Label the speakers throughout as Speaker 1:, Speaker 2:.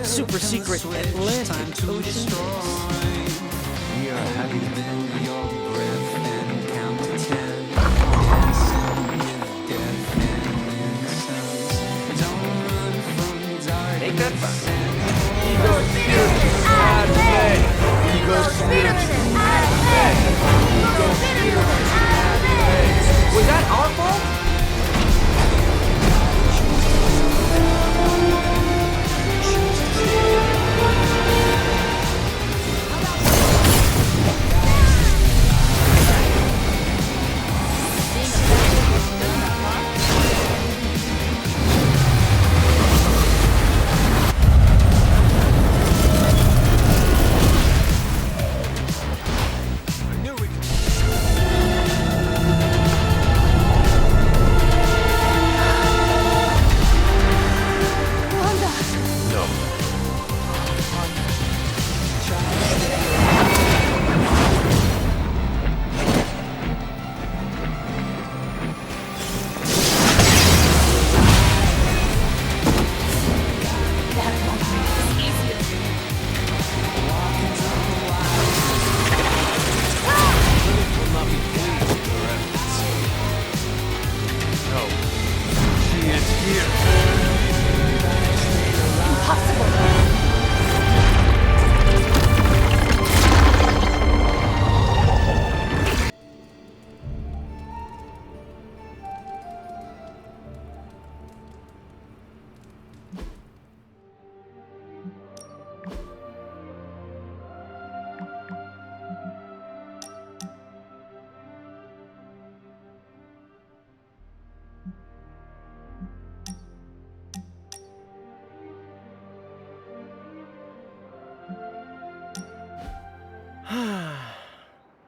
Speaker 1: super secret Atlantic ocean.
Speaker 2: We are happy to be your breath and count to 10. Dancing with death and innocence. Don't run from darkness.
Speaker 1: Ain't that fun?
Speaker 3: Ego spirits out of bed. Ego spirits out of bed. Ego spirits out of bed.
Speaker 1: Was that our fault?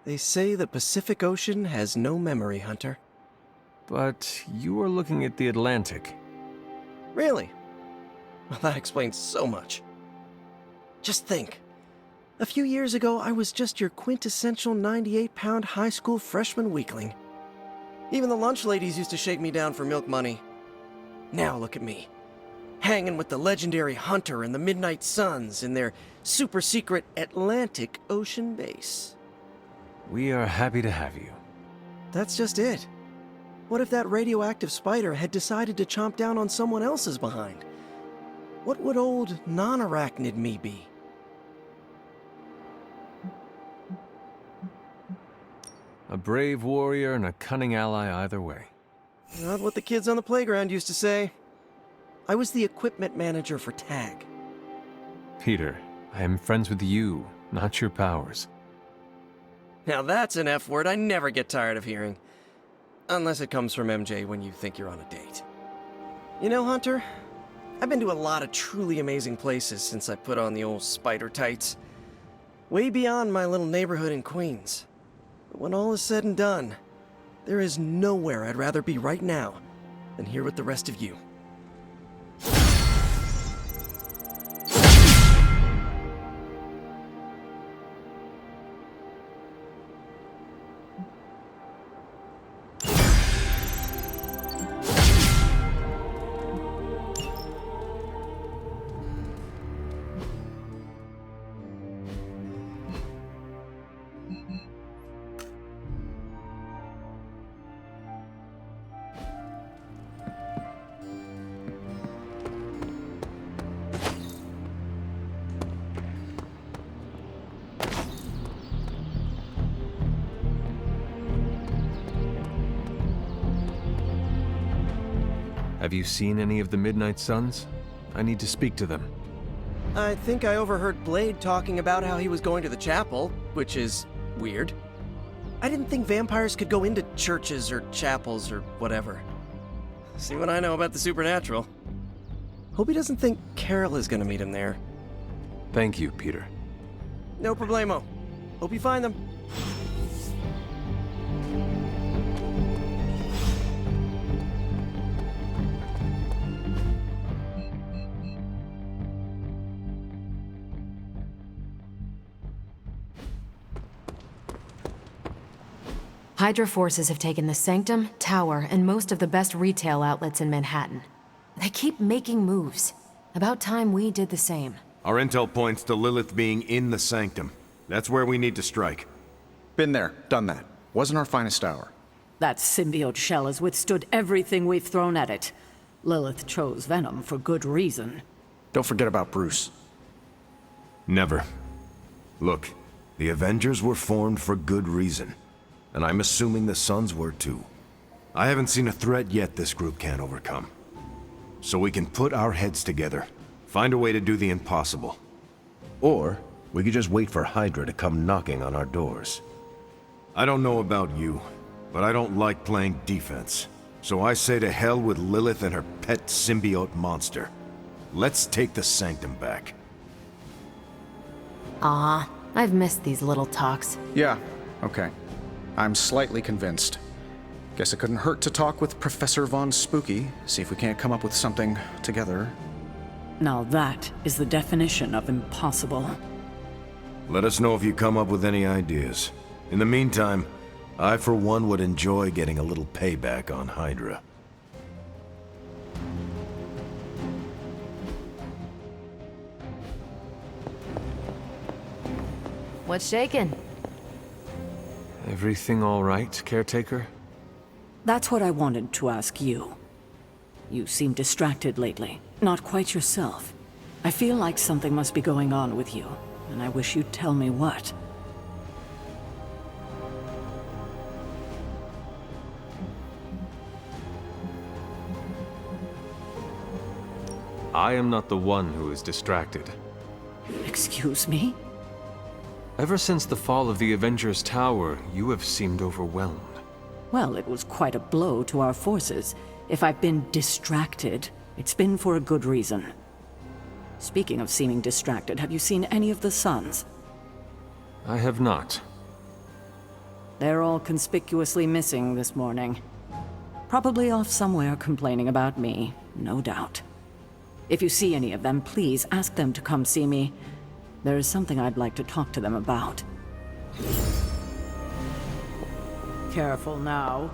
Speaker 1: They say the Pacific Ocean has no memory, Hunter.
Speaker 2: But you are looking at the Atlantic.
Speaker 1: Really? Well, that explains so much. Just think. A few years ago, I was just your quintessential 98-pound high school freshman weakling. Even the lunch ladies used to shake me down for milk money. Now look at me. Hanging with the legendary Hunter and the Midnight Suns in their super-secret Atlantic Ocean base.
Speaker 2: We are happy to have you.
Speaker 1: That's just it. What if that radioactive spider had decided to chomp down on someone else's behind? What would old non-arachnid me be?
Speaker 2: A brave warrior and a cunning ally either way.
Speaker 1: Not what the kids on the playground used to say. I was the equipment manager for TAG.
Speaker 2: Peter, I am friends with you, not your powers.
Speaker 1: Now that's an F word I never get tired of hearing. Unless it comes from MJ when you think you're on a date. You know, Hunter, I've been to a lot of truly amazing places since I put on the old spider tights. Way beyond my little neighborhood in Queens. But when all is said and done, there is nowhere I'd rather be right now than here with the rest of you.
Speaker 2: Have you seen any of the Midnight Suns? I need to speak to them.
Speaker 1: I think I overheard Blade talking about how he was going to the chapel, which is weird. I didn't think vampires could go into churches or chapels or whatever. See what I know about the supernatural. Hope he doesn't think Carol is gonna meet him there.
Speaker 2: Thank you, Peter.
Speaker 1: No problemo. Hope you find them.
Speaker 4: Hydra forces have taken the Sanctum, Tower, and most of the best retail outlets in Manhattan. They keep making moves. About time we did the same.
Speaker 5: Our intel points to Lilith being in the sanctum. That's where we need to strike.
Speaker 6: Been there, done that. Wasn't our finest hour.
Speaker 7: That symbiote shell has withstood everything we've thrown at it. Lilith chose Venom for good reason.
Speaker 6: Don't forget about Bruce.
Speaker 5: Never. Look, the Avengers were formed for good reason. And I'm assuming the Sons were too. I haven't seen a threat yet this group can't overcome. So we can put our heads together, find a way to do the impossible. Or we could just wait for Hydra to come knocking on our doors. I don't know about you, but I don't like playing defense. So I say to hell with Lilith and her pet symbiote monster. Let's take the sanctum back.
Speaker 4: I've missed these little talks.
Speaker 6: Yeah, okay. I'm slightly convinced. Guess it couldn't hurt to talk with Professor Von Spooky, see if we can't come up with something together.
Speaker 7: Now that is the definition of impossible.
Speaker 5: Let us know if you come up with any ideas. In the meantime, I for one would enjoy getting a little payback on Hydra.
Speaker 4: What's shaking?
Speaker 3: Everything all right, caretaker?
Speaker 7: That's what I wanted to ask you. You seem distracted lately, not quite yourself. I feel like something must be going on with you, and I wish you'd tell me what.
Speaker 3: I am not the one who is distracted.
Speaker 7: Excuse me?
Speaker 3: Ever since the fall of the Avengers Tower, you have seemed overwhelmed.
Speaker 7: Well, it was quite a blow to our forces. If I've been distracted, it's been for a good reason. Speaking of seeming distracted, have you seen any of the Sons?
Speaker 3: I have not.
Speaker 7: They're all conspicuously missing this morning. Probably off somewhere complaining about me, no doubt. If you see any of them, please ask them to come see me. There is something I'd like to talk to them about. Careful now.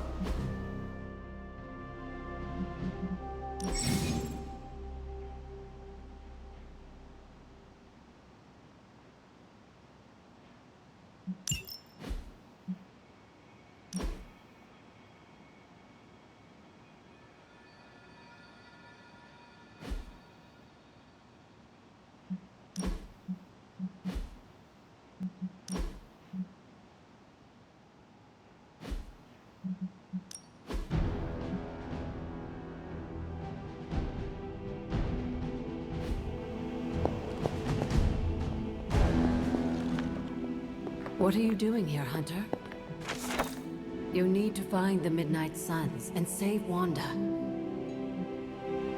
Speaker 4: What are you doing here, Hunter? You need to find the Midnight Suns and save Wanda.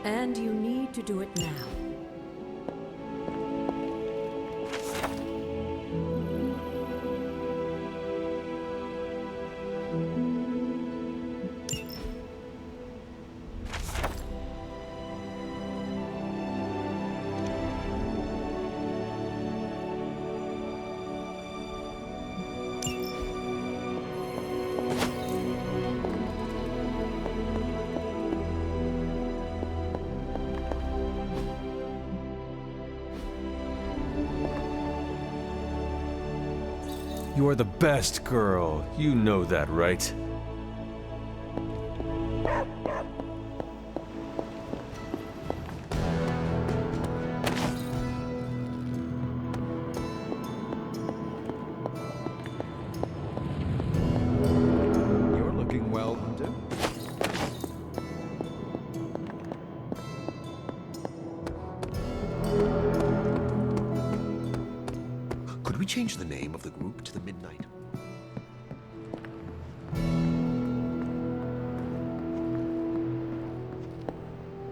Speaker 4: And you need to do it now.
Speaker 3: You are the best girl. You know that, right?
Speaker 8: You're looking well, Hunter.
Speaker 9: Could we change the name of the group to the Midnight?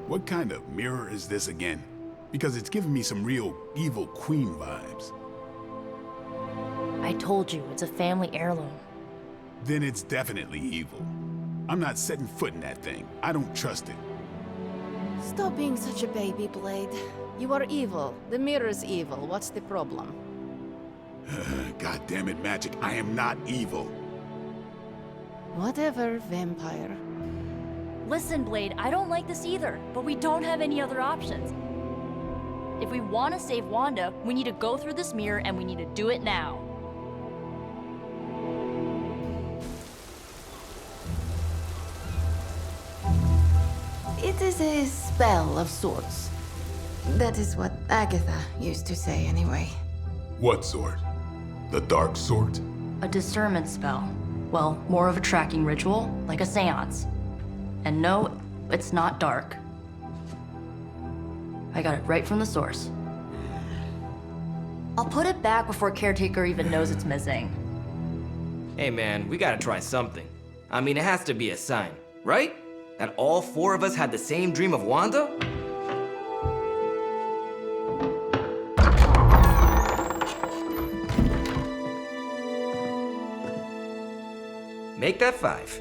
Speaker 10: What kind of mirror is this again? Because it's giving me some real evil queen vibes.
Speaker 11: I told you, it's a family heirloom.
Speaker 10: Then it's definitely evil. I'm not setting foot in that thing. I don't trust it.
Speaker 12: Stop being such a baby, Blade. You are evil. The mirror's evil. What's the problem?
Speaker 10: God damn it, Magic. I am not evil.
Speaker 12: Whatever, vampire.
Speaker 11: Listen, Blade, I don't like this either, but we don't have any other options.
Speaker 13: If we want to save Wanda, we need to go through this mirror and we need to do it now.
Speaker 12: It is a spell of sorts. That is what Agatha used to say anyway.
Speaker 10: What sort? The dark sort?
Speaker 13: A discernment spell. Well, more of a tracking ritual, like a seance. And no, it's not dark. I got it right from the source. I'll put it back before Caretaker even knows it's missing.
Speaker 14: Hey man, we gotta try something. I mean, it has to be a sign, right? That all four of us had the same dream of Wanda? Make that 5.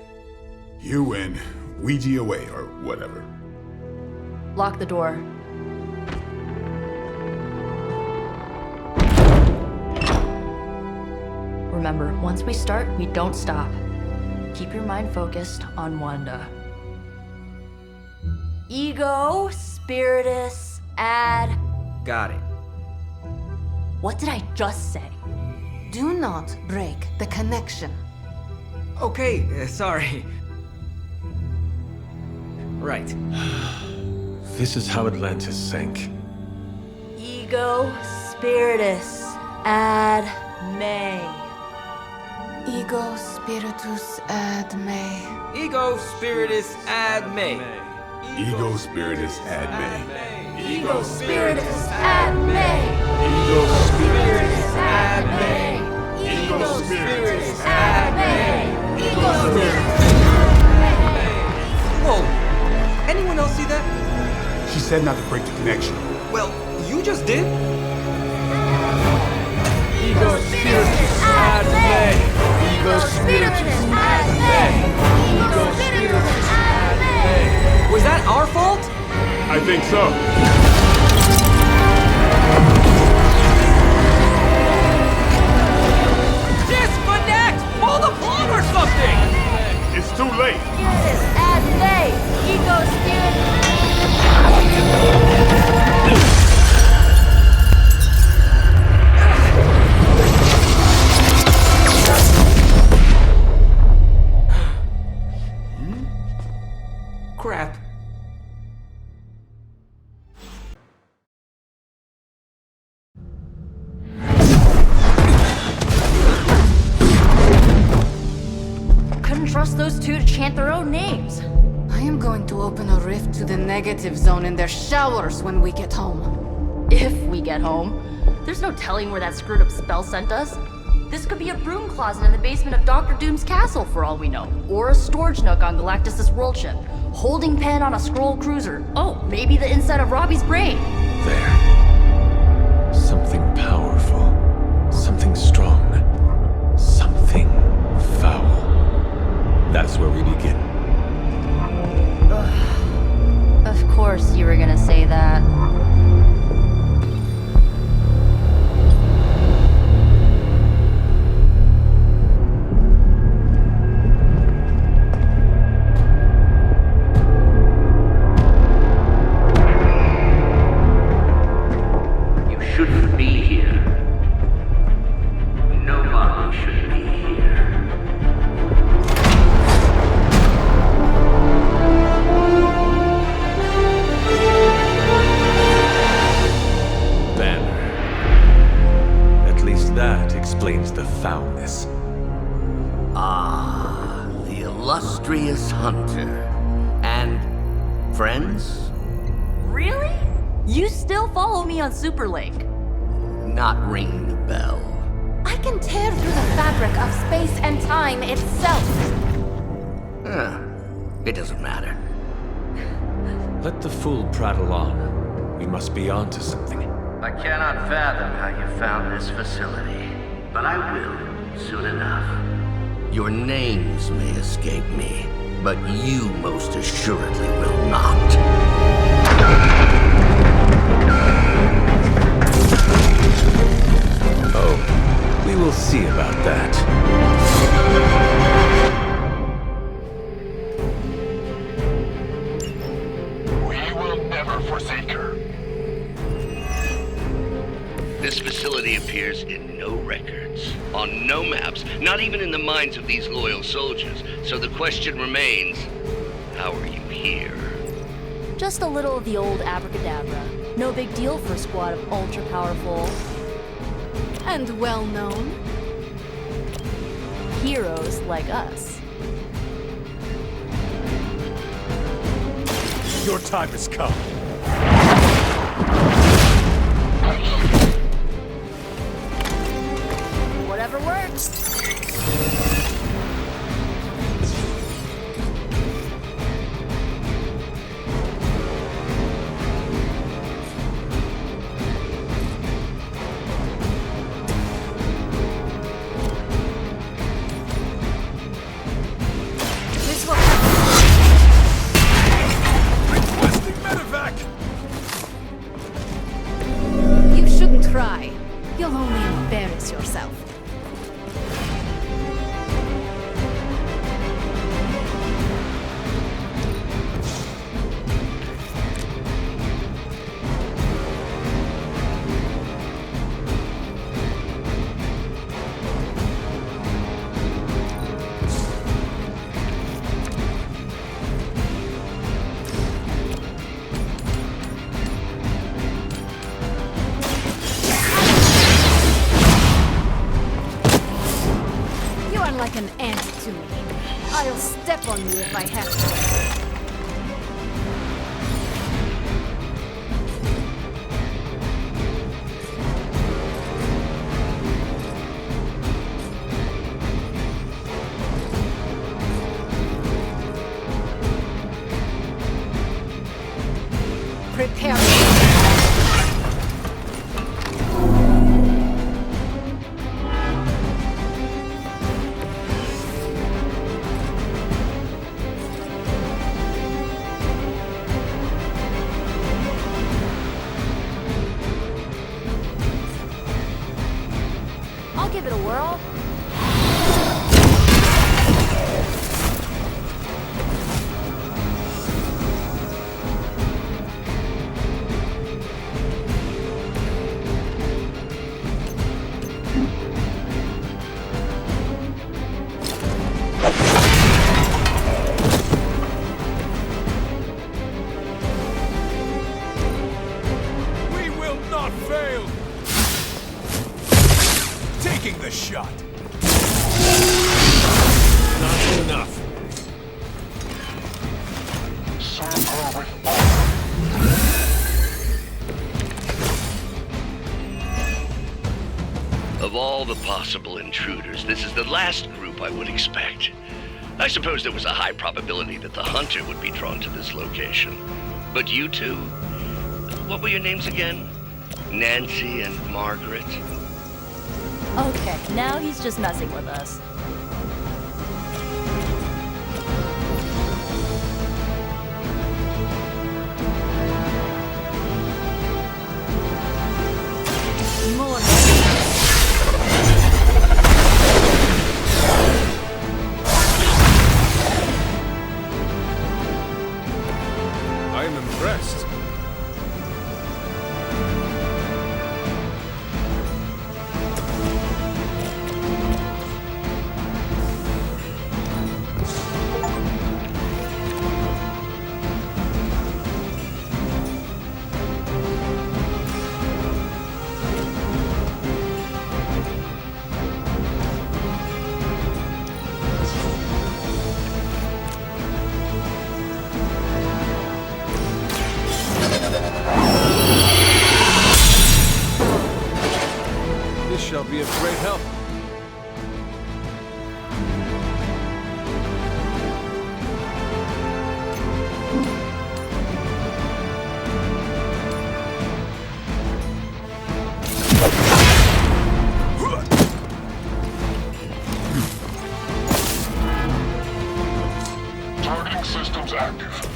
Speaker 10: You win. Ouija away, or whatever.
Speaker 13: Lock the door. Remember, once we start, we don't stop. Keep your mind focused on Wanda. Ego, Spiritus, add...
Speaker 14: Got it.
Speaker 13: What did I just say?
Speaker 12: Do not break the connection.
Speaker 14: Okay, sorry. Right.
Speaker 15: This is how Atlantis sank.
Speaker 13: Ego, Spiritus, ad me.
Speaker 12: Ego spiritus ad me.
Speaker 14: Ego spiritus ad me.
Speaker 10: Ego spiritus ad me.
Speaker 12: Ego spiritus ad me.
Speaker 10: Ego spiritus
Speaker 12: ad me.
Speaker 10: Ego spiritus
Speaker 12: ad me. Ego spiritus.
Speaker 14: Whoa! Anyone else see that?
Speaker 10: She said not to break the connection.
Speaker 14: Well, you just did.
Speaker 3: Ego spiritus ad me. Ego spiritus ad me. Ego spiritus ad me.
Speaker 14: Was that our fault?
Speaker 10: I think so.
Speaker 14: Disconnect! Pull the plug or something!
Speaker 10: It's too late.
Speaker 12: Spiritus ad me. Ego spiritus.
Speaker 14: Crap.
Speaker 13: Couldn't trust those two to chant their own names.
Speaker 12: I am going to open a rift to the negative zone in their showers when we get home.
Speaker 13: If we get home. There's no telling where that screwed up spell sent us. This could be a broom closet in the basement of Dr. Doom's castle for all we know. Or a storage nook on Galactus' world ship. Holding pen on a scroll cruiser. Oh, maybe the inside of Robbie's brain.
Speaker 15: There. Something powerful. Something strong. Something foul. That's where we begin.
Speaker 13: Of course you were gonna say that.
Speaker 16: Shouldn't be here. Nobody should be here.
Speaker 15: Banner. At least that explains the foulness.
Speaker 16: Ah, the illustrious hunter. And friends?
Speaker 13: Really? You still follow me on Superlink?
Speaker 16: Not ringing the bell.
Speaker 12: I can tear through the fabric of space and time itself.
Speaker 16: It doesn't matter.
Speaker 15: Let the fool prattle on. We must be on to something.
Speaker 16: I cannot fathom how you found this facility, but I will soon enough. Your names may escape me, but you most assuredly will not.
Speaker 15: Oh, we will see about that.
Speaker 3: We will never forsake her.
Speaker 16: facility appears in no records, on no maps, not even in the minds of these loyal soldiers. So the question remains, how are you here?
Speaker 13: Just a little of the old abracadabra. No big deal for a squad of ultra-powerful... and well-known... heroes like us.
Speaker 15: Your time has come.
Speaker 13: Whatever works.
Speaker 3: This will
Speaker 15: Requesting medevac!
Speaker 3: You shouldn't cry. You'll only embarrass yourself. You are like an ant to me. I'll step on you if I have to. Prepare
Speaker 13: I'll give it a whirl.
Speaker 15: We will not fail! Taking the shot! Not enough.
Speaker 16: Of all the possible intruders, this is the last group I would expect. I suppose there was a high probability that the hunter would be drawn to this location. But you two? What were your names again? Nancy and Margaret?
Speaker 13: Okay, now he's just messing with us.
Speaker 3: more.
Speaker 15: I am impressed. This shall be of great help.
Speaker 17: Targeting systems active.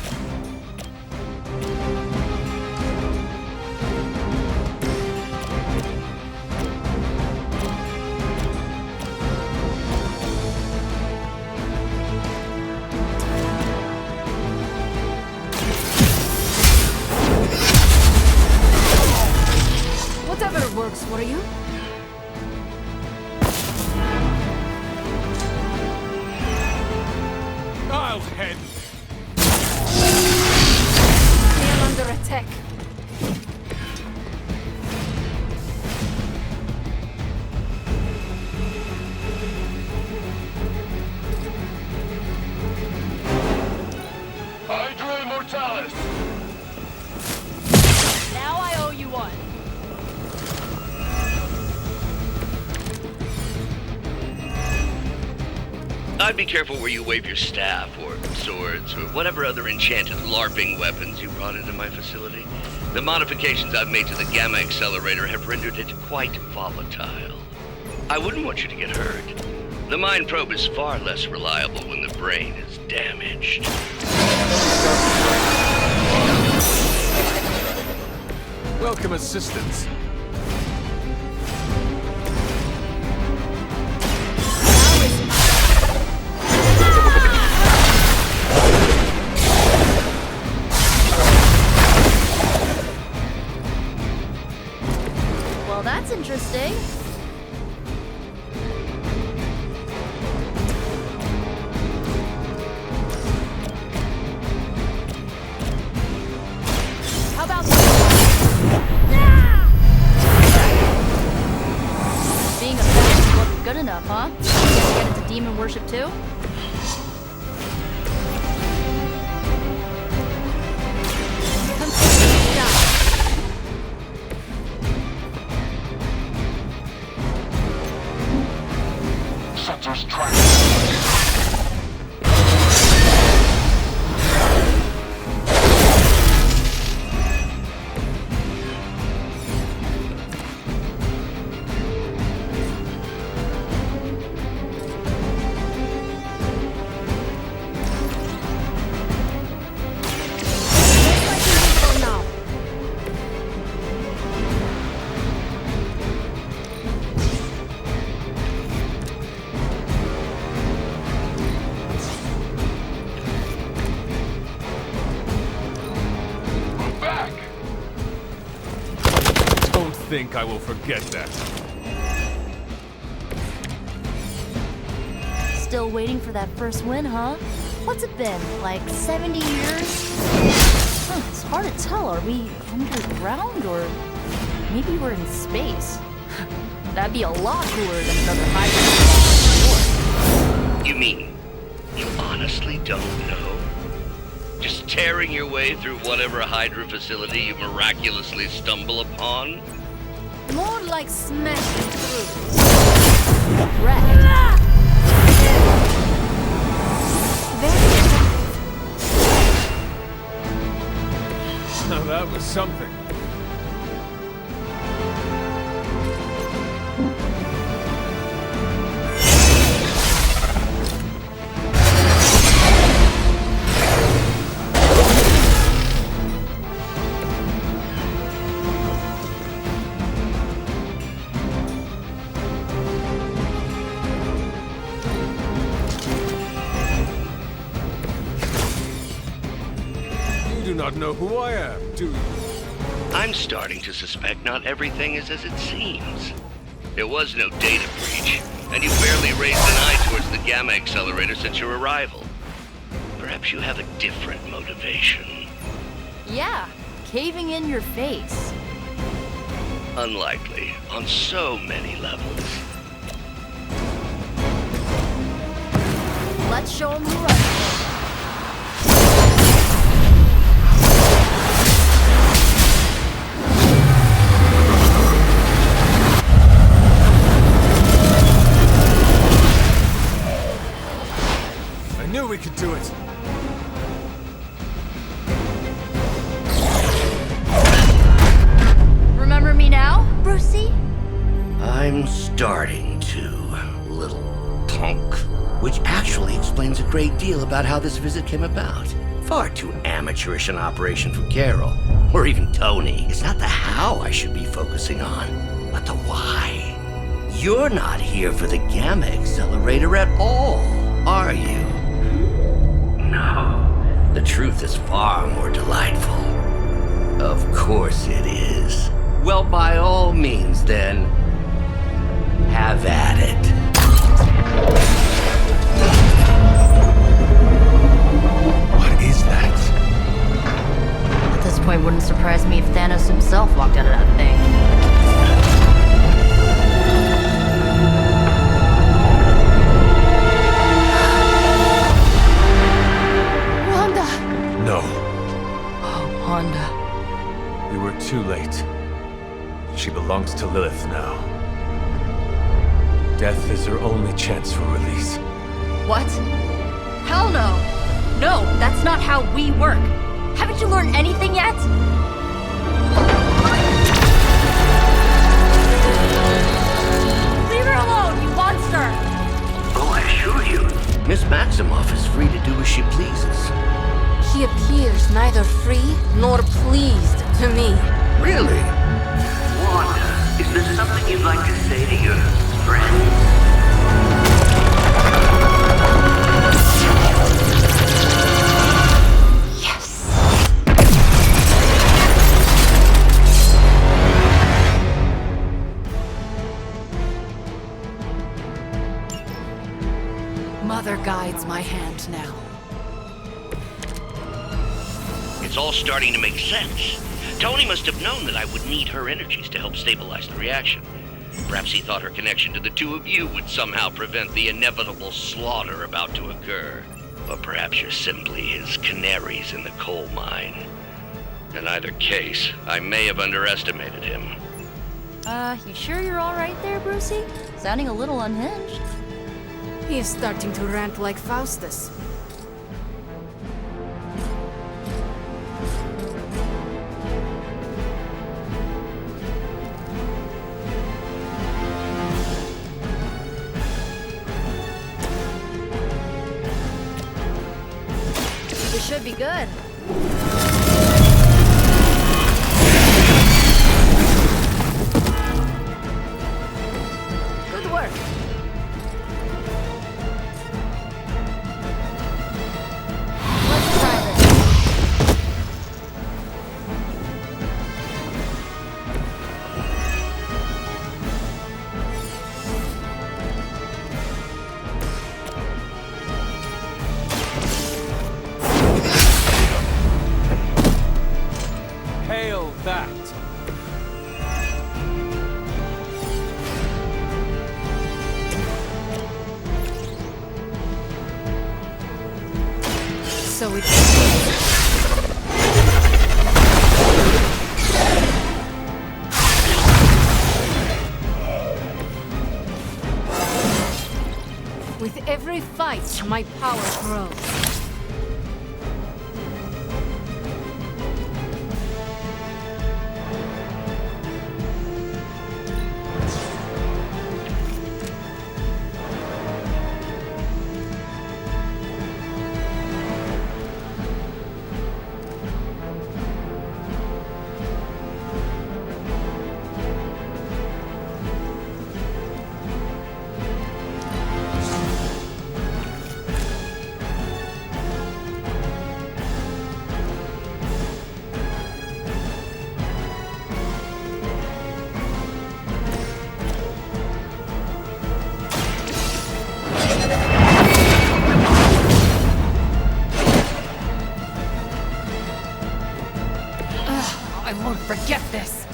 Speaker 3: head.
Speaker 18: I am under attack.
Speaker 17: Hydra Immortalis!
Speaker 18: Now I owe you one.
Speaker 16: I'd be careful where you wave your staff, or swords, or whatever other enchanted LARPing weapons you brought into my facility. The modifications I've made to the Gamma Accelerator have rendered it quite volatile. I wouldn't want you to get hurt. The Mind Probe is far less reliable when the brain is damaged.
Speaker 15: Welcome assistance.
Speaker 13: Well, that's interesting.
Speaker 18: How about
Speaker 13: Being a fetish wasn't good enough, huh? Get into demon worship too?
Speaker 17: Sensors track.
Speaker 15: Don't think I will forget that.
Speaker 13: Still waiting for that first win, huh? What's it been, like 70 years? Huh, it's hard to tell. Are we underground or maybe we're in space? That'd be a lot cooler than another hybrid.
Speaker 16: You mean you honestly don't know? Just tearing your way through whatever Hydra facility you miraculously stumble upon?
Speaker 18: more like smashing through?
Speaker 13: Correct.
Speaker 18: Very
Speaker 15: Now that was something. You do not know who I am, do you?
Speaker 16: I'm starting to suspect not everything is as it seems. There was no data breach, and you barely raised an eye towards the Gamma Accelerator since your arrival. Perhaps you have a different motivation.
Speaker 13: Yeah, caving in your face.
Speaker 16: Unlikely, on so many levels.
Speaker 13: Let's show him who runs it.
Speaker 15: I knew we could do it.
Speaker 13: Remember me now, Brucey?
Speaker 16: I'm starting to, little punk. Which actually explains a great deal about how this visit came about. Far too amateurish an operation for Carol, or even Tony. It's not the how I should be focusing on, but the why. You're not here for the Gamma Accelerator at all, are you? No. The truth is far more delightful. Of course it is. Well, by all means, then, have at it.
Speaker 13: Wouldn't surprise me if Thanos himself walked out of that thing.
Speaker 12: Wanda!
Speaker 15: No.
Speaker 13: Oh, Wanda.
Speaker 15: We were too late. She belongs to Lilith now. Death is her only chance for release.
Speaker 13: What? Hell no! No, that's not how we work. Haven't you learned anything yet? Leave her alone, you monster!
Speaker 16: Oh, I assure you, Miss Maximoff is free to do as she pleases.
Speaker 18: She appears neither free nor pleased to me.
Speaker 16: Really? Wanda, is there something you'd like to say to your friends?
Speaker 4: Mother guides my hand now.
Speaker 16: It's all starting to make sense. Tony must have known that I would need her energies to help stabilize the reaction. Perhaps he thought her connection to the two of you would somehow prevent the inevitable slaughter about to occur. Or perhaps you're simply his canaries in the coal mine. In either case, I may have underestimated him.
Speaker 13: You sure you're alright there, Brucey? Sounding a little unhinged.
Speaker 18: He is starting to rant like Faustus.
Speaker 13: This should be good. Good work. Let's try this.
Speaker 15: Hail that!
Speaker 18: So it's... With every fight, my power grows. I won't forget this.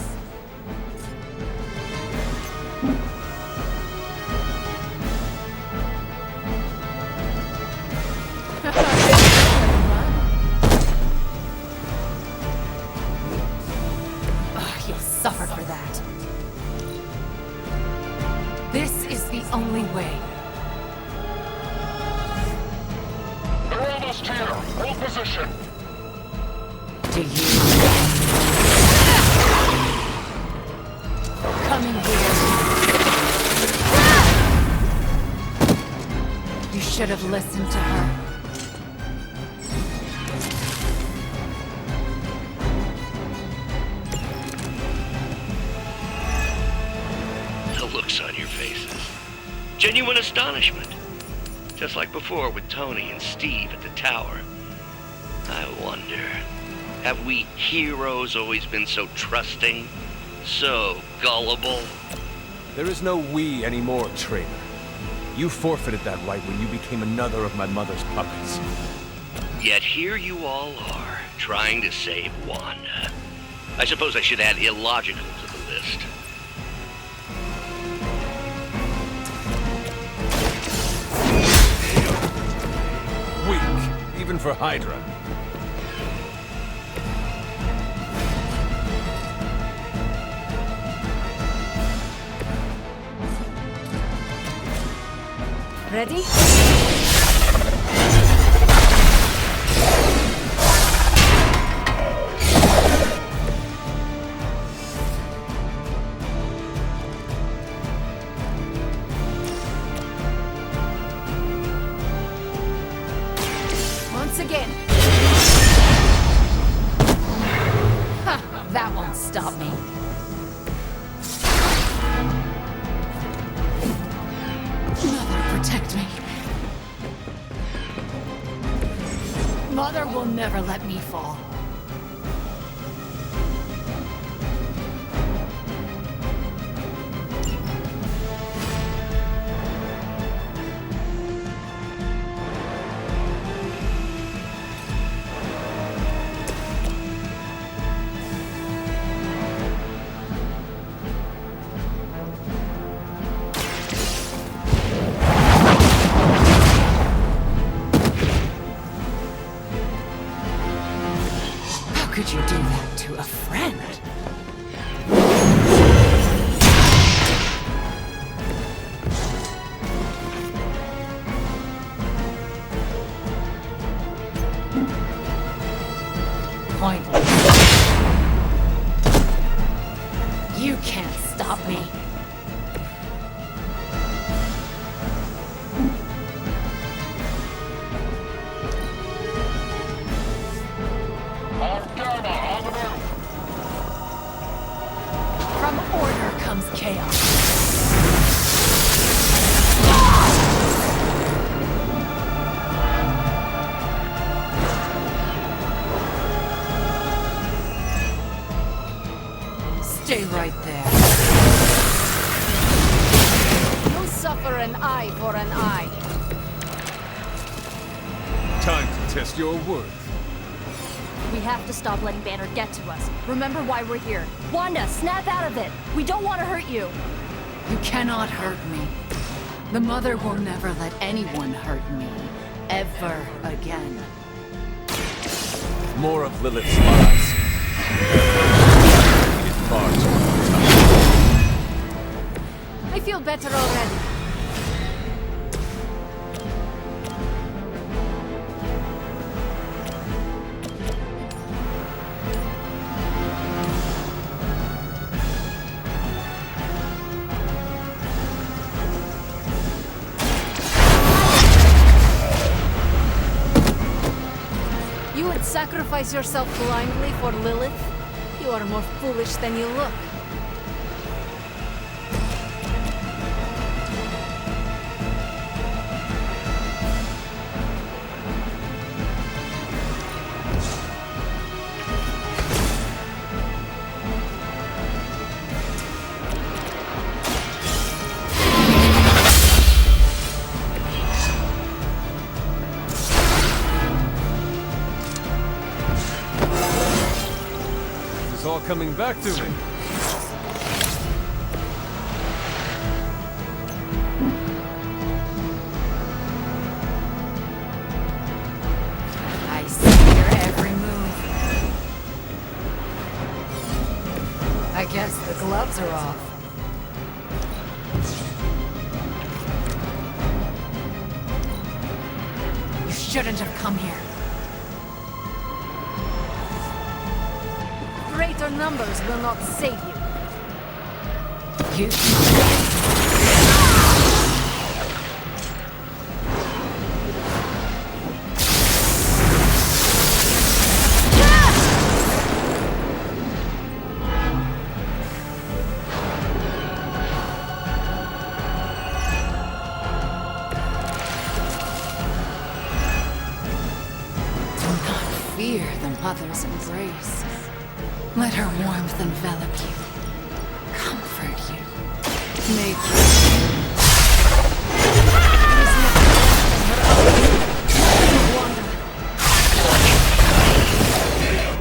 Speaker 4: You'll suffer for that. This is the only way.
Speaker 17: They're almost here. Hold position.
Speaker 4: Do you? Coming here. You should have listened to her.
Speaker 16: The looks on your faces. Genuine astonishment. Just like before with Tony and Steve at the tower. I wonder, have we heroes always been so trusting? So gullible?
Speaker 15: There is no we anymore, traitor. You forfeited that right when you became another of my mother's puppets.
Speaker 16: Yet here you all are, trying to save Wanda. I suppose I should add illogical to the list.
Speaker 15: Weak, even for Hydra.
Speaker 4: Ready? Once again. Ha! That won't stop me. Mother, protect me. Mother will never let me fall. How could you do that to a friend? Pointless. You can't stop me. From order comes chaos. Stay right there. You'll suffer an eye for an eye.
Speaker 15: Time to test your worth.
Speaker 13: We have to stop letting Banner get to us. Remember why we're here. Wanda, snap out of it! We don't want to hurt you!
Speaker 4: You cannot hurt me. The Mother will never let anyone hurt me. Ever again.
Speaker 15: More of Lilith's lies. Far too much time.
Speaker 4: I feel better already. You would sacrifice yourself blindly for Lilith? You are more foolish than you look.
Speaker 15: It's all coming back to me.
Speaker 4: I see your every move. I guess the gloves are off. You shouldn't have come here. Greater numbers will not save you. Do not fear the Mother's embrace. Let her warmth envelop you, comfort you, make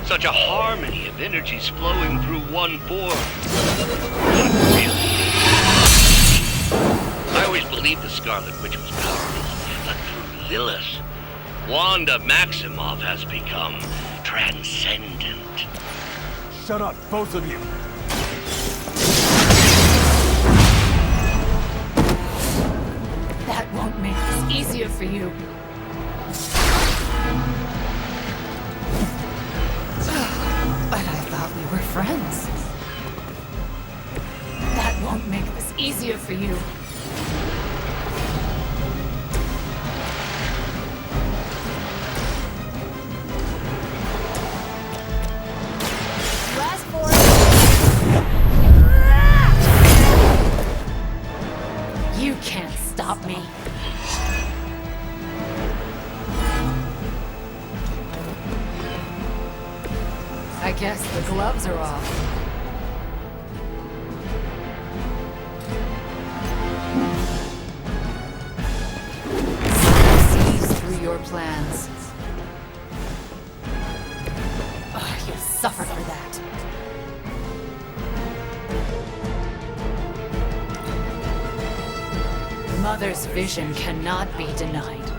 Speaker 16: Such a harmony of energy's flowing through one form. Not really. I always believed the Scarlet Witch was powerful, but through Lilith, Wanda Maximoff has become transcendent.
Speaker 15: Shut up, both of you!
Speaker 4: That won't make this easier for you. But I thought we were friends. That won't make this easier for you.
Speaker 13: You asked for it.
Speaker 4: You can't stop me. I guess the gloves are off. Sees through your plans. Oh, you'll suffer for that. Mother's vision cannot be denied.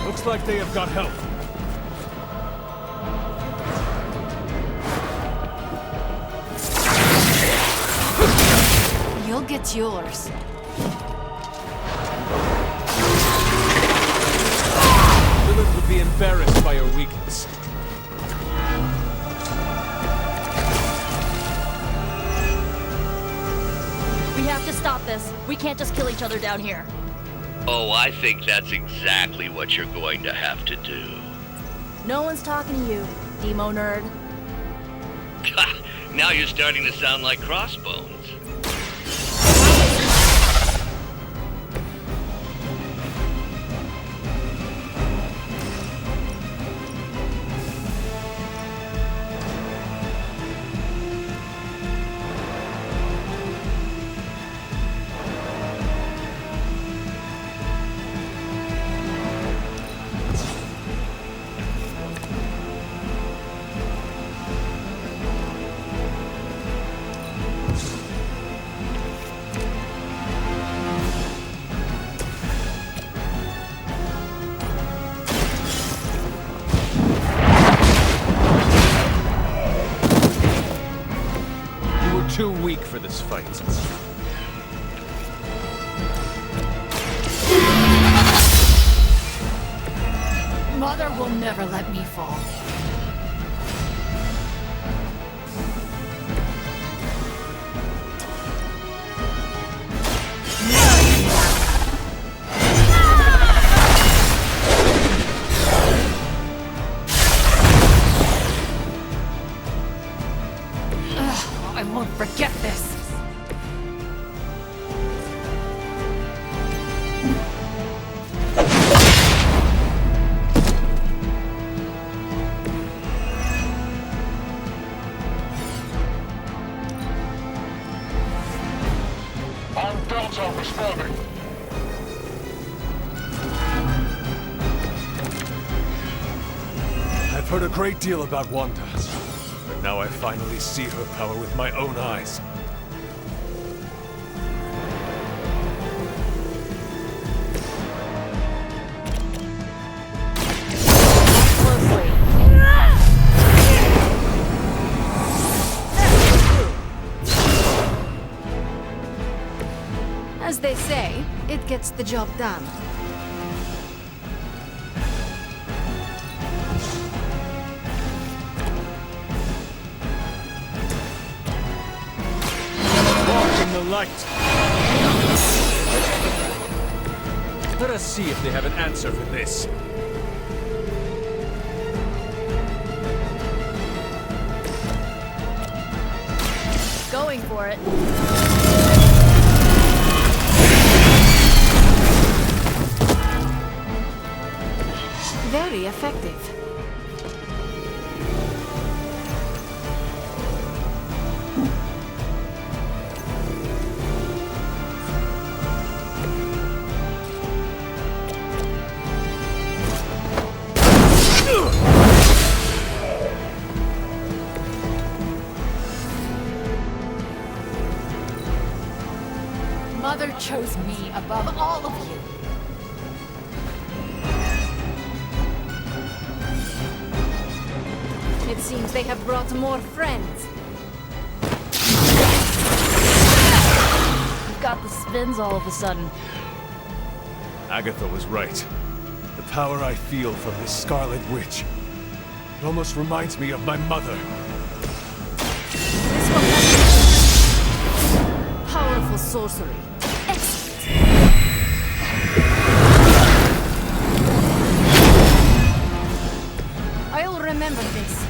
Speaker 15: Looks like they have got help.
Speaker 4: You'll get yours.
Speaker 15: Lilith would be embarrassed by your weakness.
Speaker 13: We have to stop this. We can't just kill each other down here.
Speaker 16: Oh, I think that's exactly what you're going to have to do.
Speaker 13: No one's talking to you, emo nerd.
Speaker 16: Now you're starting to sound like Crossbones.
Speaker 15: Too weak for this fight.
Speaker 4: Mother will never let me fall. I won't forget this.
Speaker 17: On Delta responding.
Speaker 15: I've heard a great deal about Wanda, but now I finally see her power with my own eyes.
Speaker 18: As they say, it gets the job done.
Speaker 15: Walk in the light! Let us see if they have an answer for this.
Speaker 13: Going for it.
Speaker 18: Very effective. mother chose me above all of you. It seems they have brought more friends.
Speaker 13: You've got the spins all of a sudden.
Speaker 15: Agatha was right. The power I feel from this Scarlet Witch. It almost reminds me of my mother.
Speaker 18: Powerful sorcery. I'll remember this.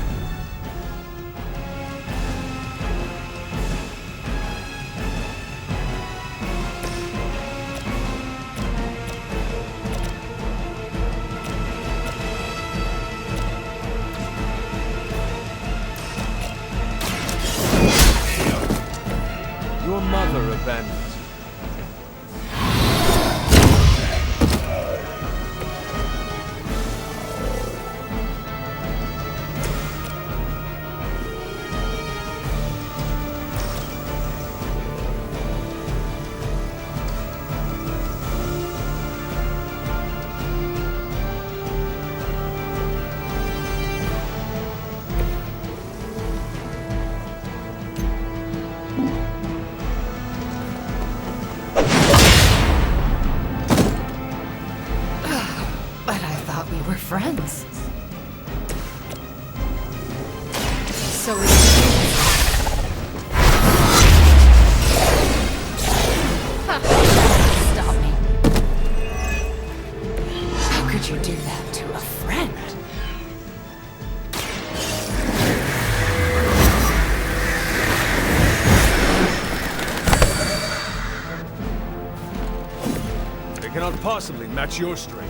Speaker 15: Your mother abandoned you.
Speaker 4: But I thought we were friends. So it is. Stop me. How could you do that to a friend?
Speaker 15: They cannot possibly match your strength.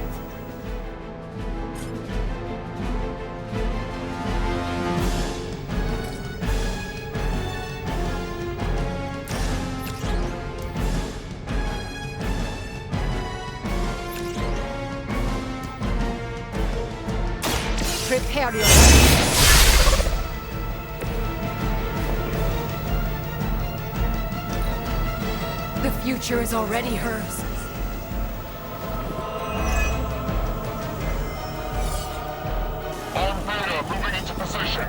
Speaker 18: Prepare yourself.
Speaker 4: The future is already hers.
Speaker 17: On Beta, moving into position.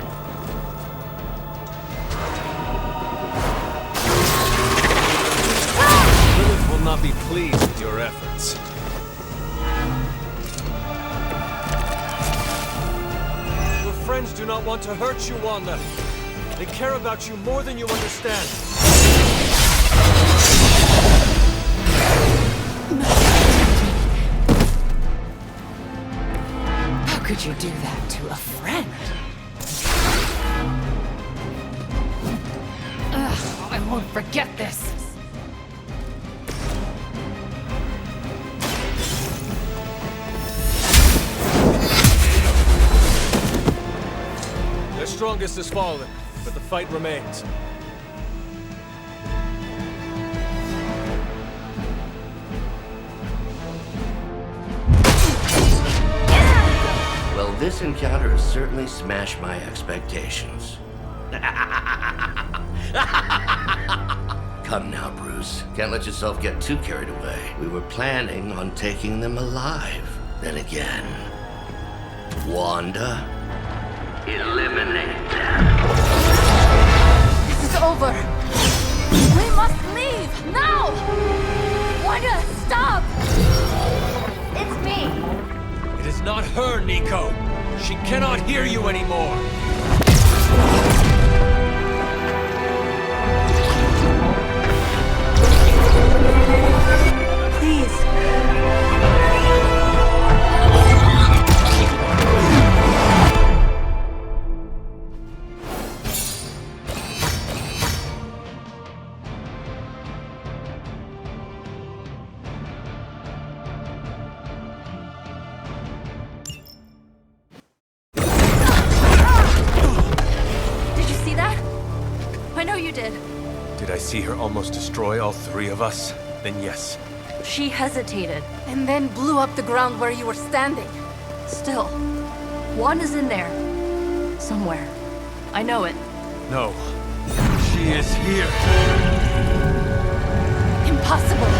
Speaker 15: Lilith will not be pleased with your efforts. Your friends do not want to hurt you, Wanda. They care about you more than you understand.
Speaker 4: How could you do that to a friend? Ugh, I won't forget this.
Speaker 15: Their strongest has fallen, but the fight remains.
Speaker 16: Well, this encounter has certainly smashed my expectations. Come now, Bruce. Can't let yourself get too carried away. We were planning on taking them alive. Then again, Wanda, eliminate them.
Speaker 18: This is over. We must leave now. Wanda, stop.
Speaker 13: It's me.
Speaker 15: It is not her, Nico. She cannot hear you anymore.
Speaker 18: Please.
Speaker 15: Did I see her almost destroy all three of us? Then yes.
Speaker 13: She hesitated.
Speaker 18: And then blew up the ground where you were standing.
Speaker 13: Still, Wanda's in there. Somewhere. I know it.
Speaker 15: No. She is here.
Speaker 18: Impossible.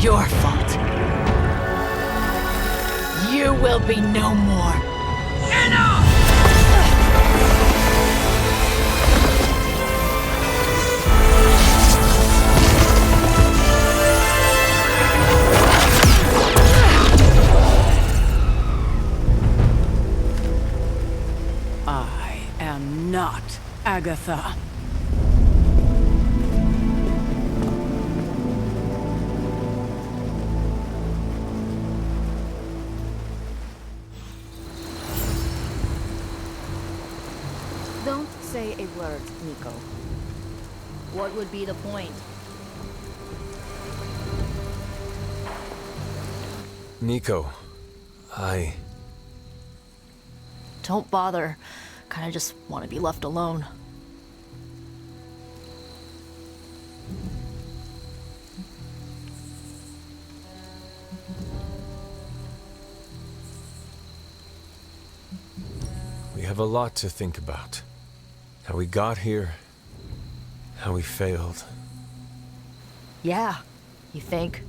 Speaker 4: your fault. You will be no more. Enough!
Speaker 7: I am not Agatha.
Speaker 11: Don't say a word, Nico.
Speaker 13: What would be the point?
Speaker 15: Nico,
Speaker 13: Don't bother. Kinda just want to be left alone.
Speaker 15: We have a lot to think about. How we got here, how we failed.
Speaker 13: Yeah, you think?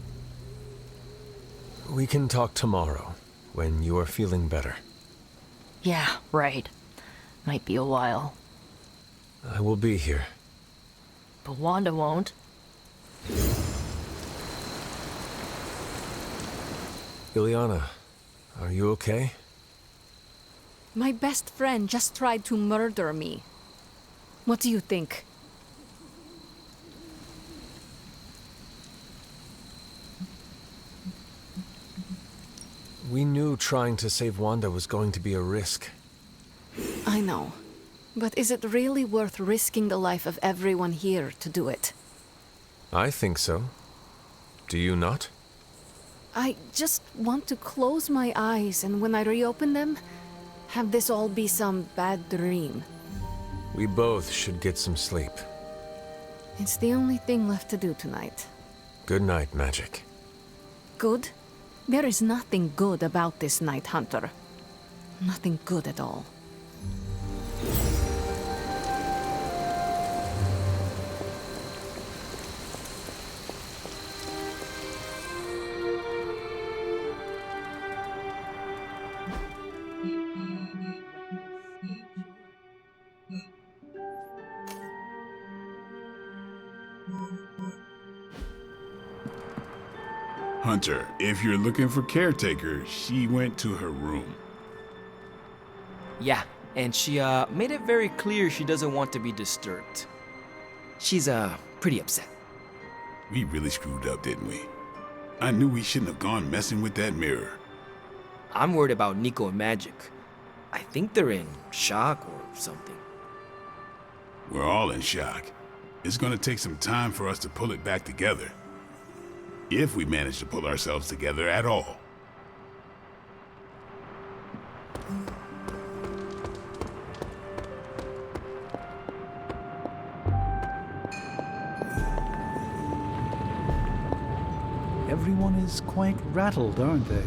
Speaker 15: We can talk tomorrow, when you are feeling better.
Speaker 13: Yeah, right. Might be a while.
Speaker 15: I will be here.
Speaker 13: But Wanda won't.
Speaker 15: Ileana, are you okay?
Speaker 18: My best friend just tried to murder me. What do you think?
Speaker 15: We knew trying to save Wanda was going to be a risk.
Speaker 18: I know. But is it really worth risking the life of everyone here to do it?
Speaker 15: I think so. Do you not?
Speaker 18: I just want to close my eyes and when I reopen them, have this all be some bad dream.
Speaker 15: We both should get some sleep.
Speaker 18: It's the only thing left to do tonight.
Speaker 15: Good night, Magic.
Speaker 18: Good? There is nothing good about this night, Hunter. Nothing good at all.
Speaker 10: Hunter, if you're looking for caretaker, she went to her room.
Speaker 14: Yeah, and she made it very clear she doesn't want to be disturbed. She's pretty upset.
Speaker 10: We really screwed up, didn't we? I knew we shouldn't have gone messing with that mirror.
Speaker 14: I'm worried about Nico and Magic. I think they're in shock or something.
Speaker 10: We're all in shock. It's gonna take some time for us to pull it back together. If we manage to pull ourselves together at all.
Speaker 19: Everyone is quite rattled, aren't they?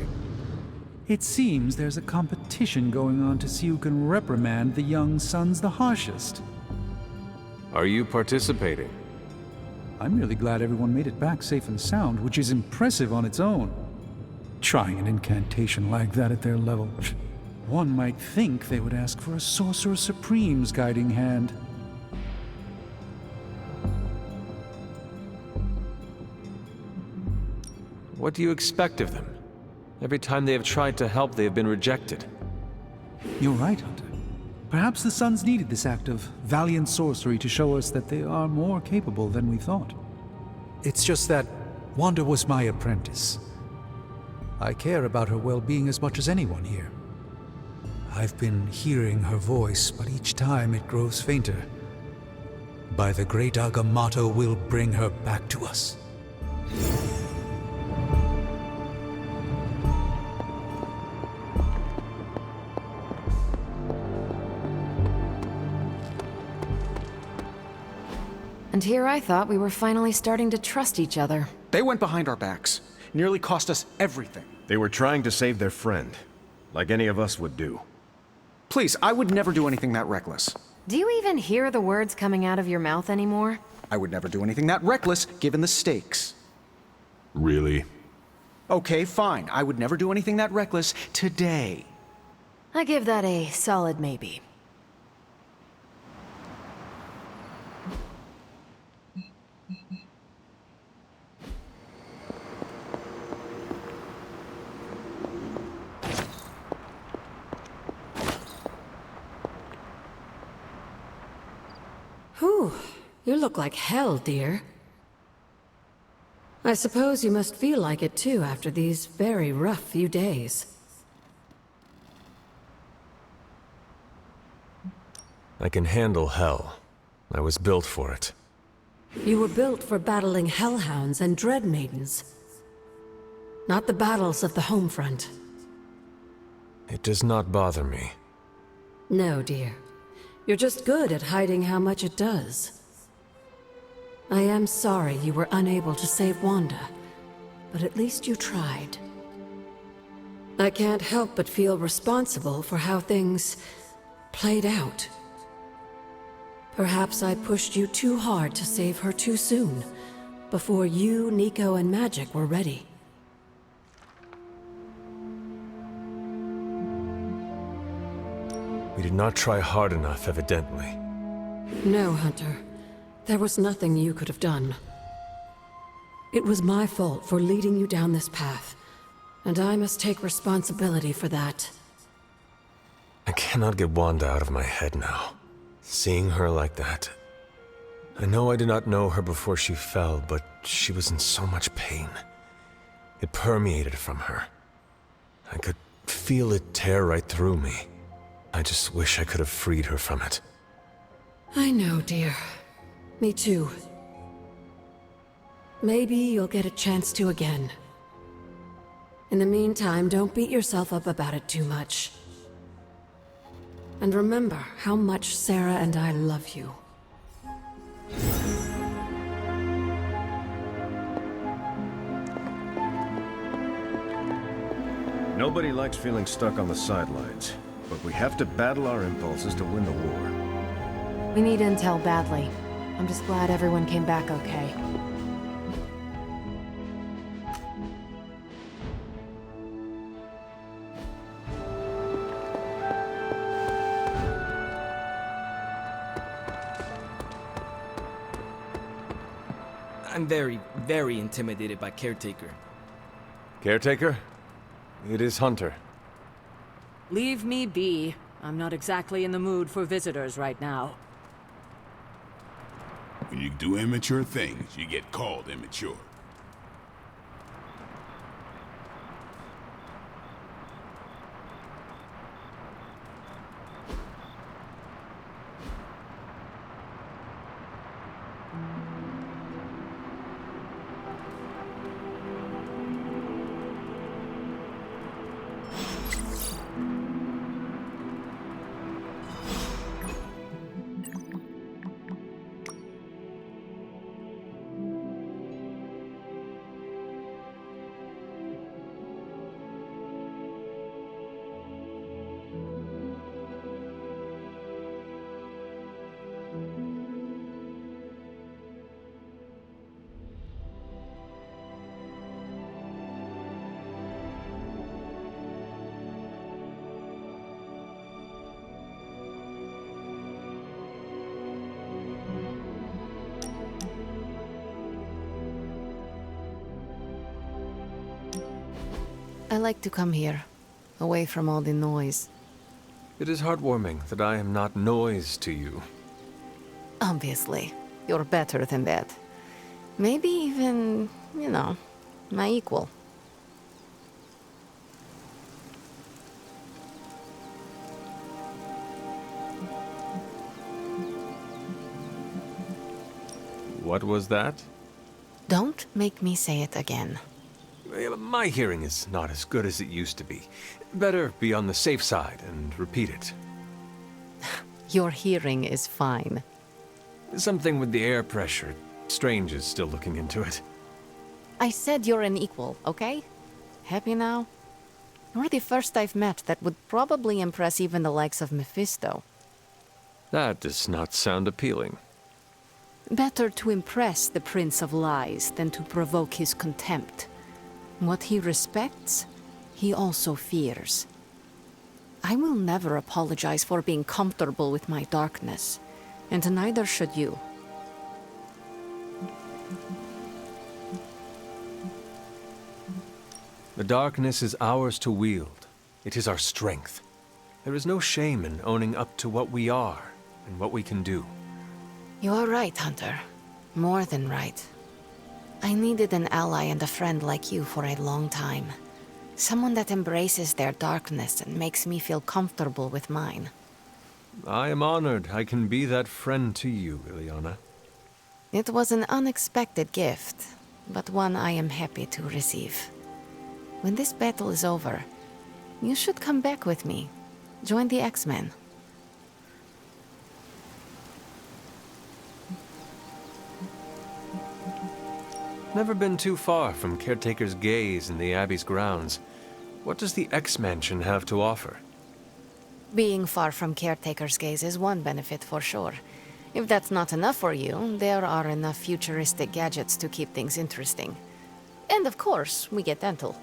Speaker 19: It seems there's a competition going on to see who can reprimand the young sons the harshest.
Speaker 15: Are you participating?
Speaker 19: I'm really glad everyone made it back safe and sound, which is impressive on its own. Trying an incantation like that at their level. One might think they would ask for a Sorcerer Supreme's guiding hand.
Speaker 15: What do you expect of them? Every time they have tried to help, they have been rejected.
Speaker 19: You're right, Hunter. Perhaps the Sons needed this act of valiant sorcery to show us that they are more capable than we thought. It's just that Wanda was my apprentice. I care about her well-being as much as anyone here. I've been hearing her voice, but each time it grows fainter. By the great Agamotto, we'll bring her back to us.
Speaker 4: And here I thought we were finally starting to trust each other.
Speaker 6: They went behind our backs. Nearly cost us everything.
Speaker 5: They were trying to save their friend, like any of us would do.
Speaker 6: Please, I would never do anything that reckless.
Speaker 4: Do you even hear the words coming out of your mouth anymore?
Speaker 6: I would never do anything that reckless, given the stakes.
Speaker 10: Really?
Speaker 6: Okay, fine. I would never do anything that reckless today.
Speaker 11: I give that a solid maybe.
Speaker 7: Whew, you look like hell, dear. I suppose you must feel like it too after these very rough few days.
Speaker 15: I can handle hell. I was built for it.
Speaker 7: You were built for battling hellhounds and dread maidens. Not the battles of the home front.
Speaker 15: It does not bother me.
Speaker 7: No, dear. You're just good at hiding how much it does. I am sorry you were unable to save Wanda, but at least you tried. I can't help but feel responsible for how things played out. Perhaps I pushed you too hard to save her too soon, before you, Nico, and Magic were ready.
Speaker 15: We did not try hard enough, evidently.
Speaker 7: No, Hunter. There was nothing you could have done. It was my fault for leading you down this path, and I must take responsibility for that.
Speaker 15: I cannot get Wanda out of my head now. Seeing her like that. I know I did not know her before she fell, but she was in so much pain. It permeated from her. I could feel it tear right through me. I just wish I could have freed her from it.
Speaker 7: I know, dear. Me too. Maybe you'll get a chance to again. In the meantime, don't beat yourself up about it too much. And remember how much Sarah and I love you.
Speaker 5: Nobody likes feeling stuck on the sidelines, but we have to battle our impulses to win the war.
Speaker 11: We need intel badly. I'm just glad everyone came back okay.
Speaker 14: I'm very, very intimidated by Caretaker.
Speaker 15: Caretaker? It is Hunter.
Speaker 7: Leave me be. I'm not exactly in the mood for visitors right now.
Speaker 10: When you do immature things, you get called immature.
Speaker 12: I like to come here, away from all the noise.
Speaker 15: It is heartwarming that I am not noise to you.
Speaker 12: Obviously, you're better than that. Maybe even, my equal.
Speaker 15: What was that?
Speaker 12: Don't make me say it again.
Speaker 15: My hearing is not as good as it used to be. Better be on the safe side and repeat it.
Speaker 12: Your hearing is fine.
Speaker 15: Something with the air pressure. Strange is still looking into it.
Speaker 12: I said you're an equal, okay? Happy now? You're the first I've met that would probably impress even the likes of Mephisto.
Speaker 15: That does not sound appealing.
Speaker 12: Better to impress the Prince of Lies than to provoke his contempt. What he respects, he also fears. I will never apologize for being comfortable with my darkness, and neither should you.
Speaker 15: The darkness is ours to wield. It is our strength. There is no shame in owning up to what we are and what we can do.
Speaker 12: You are right, Hunter. More than right. I needed an ally and a friend like you for a long time. Someone that embraces their darkness and makes me feel comfortable with mine.
Speaker 15: I am honored I can be that friend to you, Ileana.
Speaker 12: It was an unexpected gift, but one I am happy to receive. When this battle is over, you should come back with me. Join the X-Men.
Speaker 15: Never been too far from Caretaker's gaze in the Abbey's grounds. What does the X-Mansion have to offer?
Speaker 12: Being far from Caretaker's gaze is one benefit for sure. If that's not enough for you, there are enough futuristic gadgets to keep things interesting. And of course, we get dental.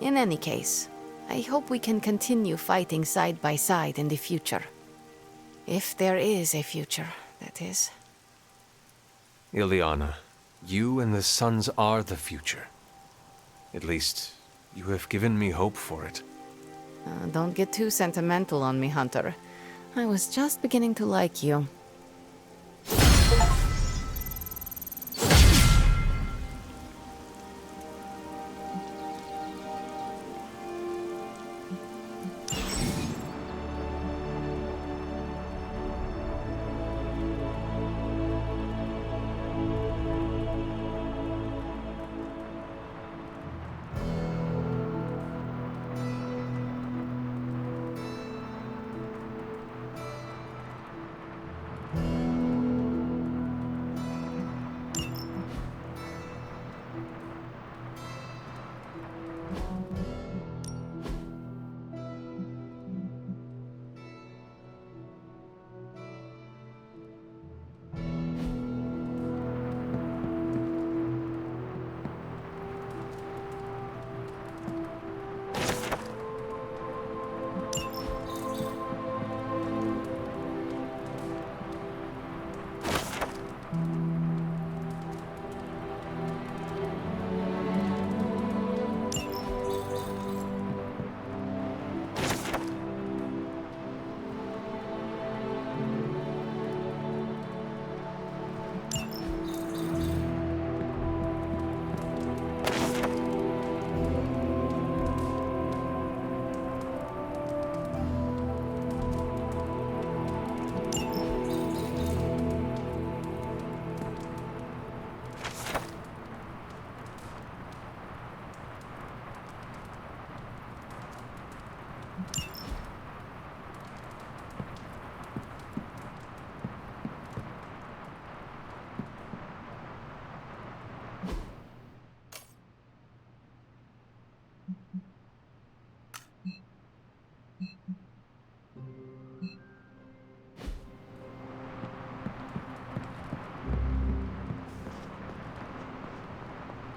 Speaker 12: In any case, I hope we can continue fighting side by side in the future. If there is a future, that is.
Speaker 15: Ileana, you and the Sons are the future. At least, you have given me hope for it.
Speaker 12: Don't get too sentimental on me, Hunter. I was just beginning to like you.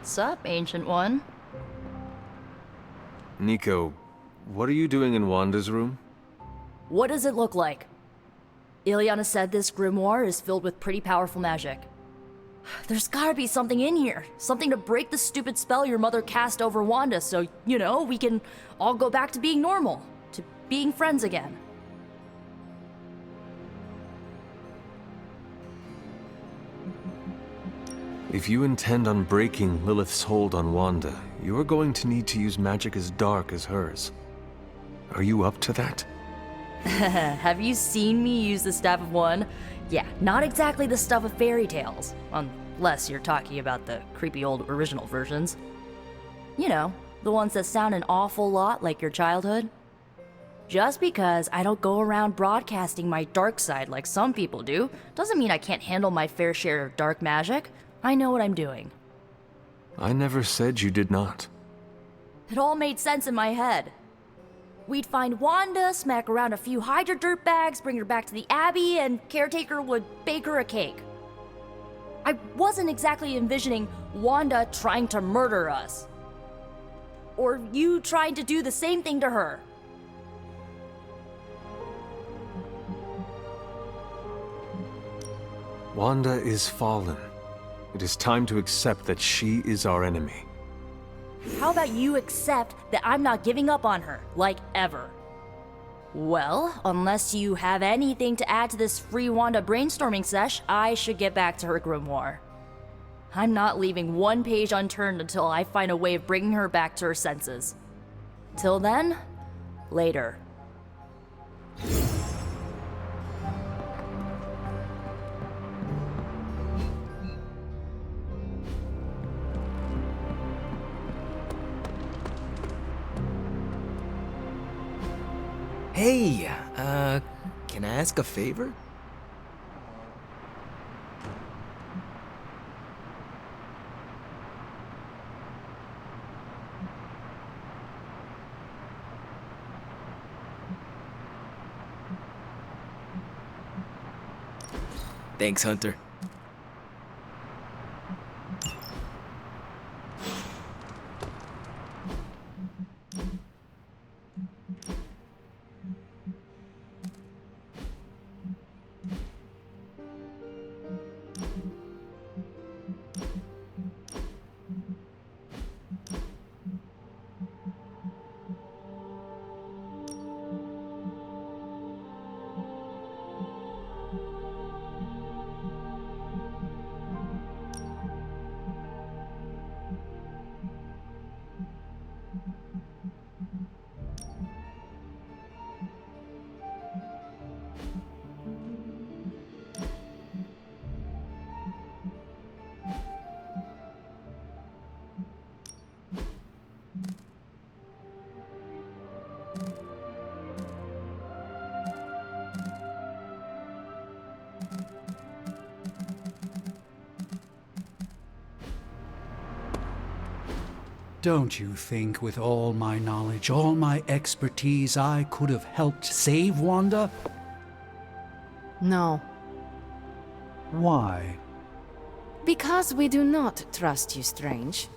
Speaker 13: Sup, Ancient One?
Speaker 15: Nico, what are you doing in Wanda's room?
Speaker 13: What does it look like? Ileana said this grimoire is filled with pretty powerful magic. There's gotta be something in here. Something to break the stupid spell your mother cast over Wanda so, you know, we can all go back to being normal. To being friends again.
Speaker 15: If you intend on breaking Lilith's hold on Wanda, you are going to need to use magic as dark as hers. Are you up to that?
Speaker 13: Have you seen me use the Staff of One? Yeah, not exactly the stuff of fairy tales. Unless you're talking about the creepy old original versions. You know, the ones that sound an awful lot like your childhood. Just because I don't go around broadcasting my dark side like some people do, doesn't mean I can't handle my fair share of dark magic. I know what I'm doing.
Speaker 15: I never said you did not.
Speaker 13: It all made sense in my head. We'd find Wanda, smack around a few Hydra dirtbags, bring her back to the Abbey, and Caretaker would bake her a cake. I wasn't exactly envisioning Wanda trying to murder us. or you trying to do the same thing to her.
Speaker 15: Wanda is fallen. It is time to accept that she is our enemy.
Speaker 13: How about you accept that I'm not giving up on her, like ever? Well, unless you have anything to add to this free Wanda brainstorming sesh, I should get back to her grimoire. I'm not leaving one page unturned until I find a way of bringing her back to her senses. Till then, later.
Speaker 1: Hey, can I ask a favor? Thanks, Hunter.
Speaker 19: Don't you think with all my knowledge, all my expertise, I could have helped save Wanda?
Speaker 12: No.
Speaker 19: Why?
Speaker 12: Because we do not trust you, Strange.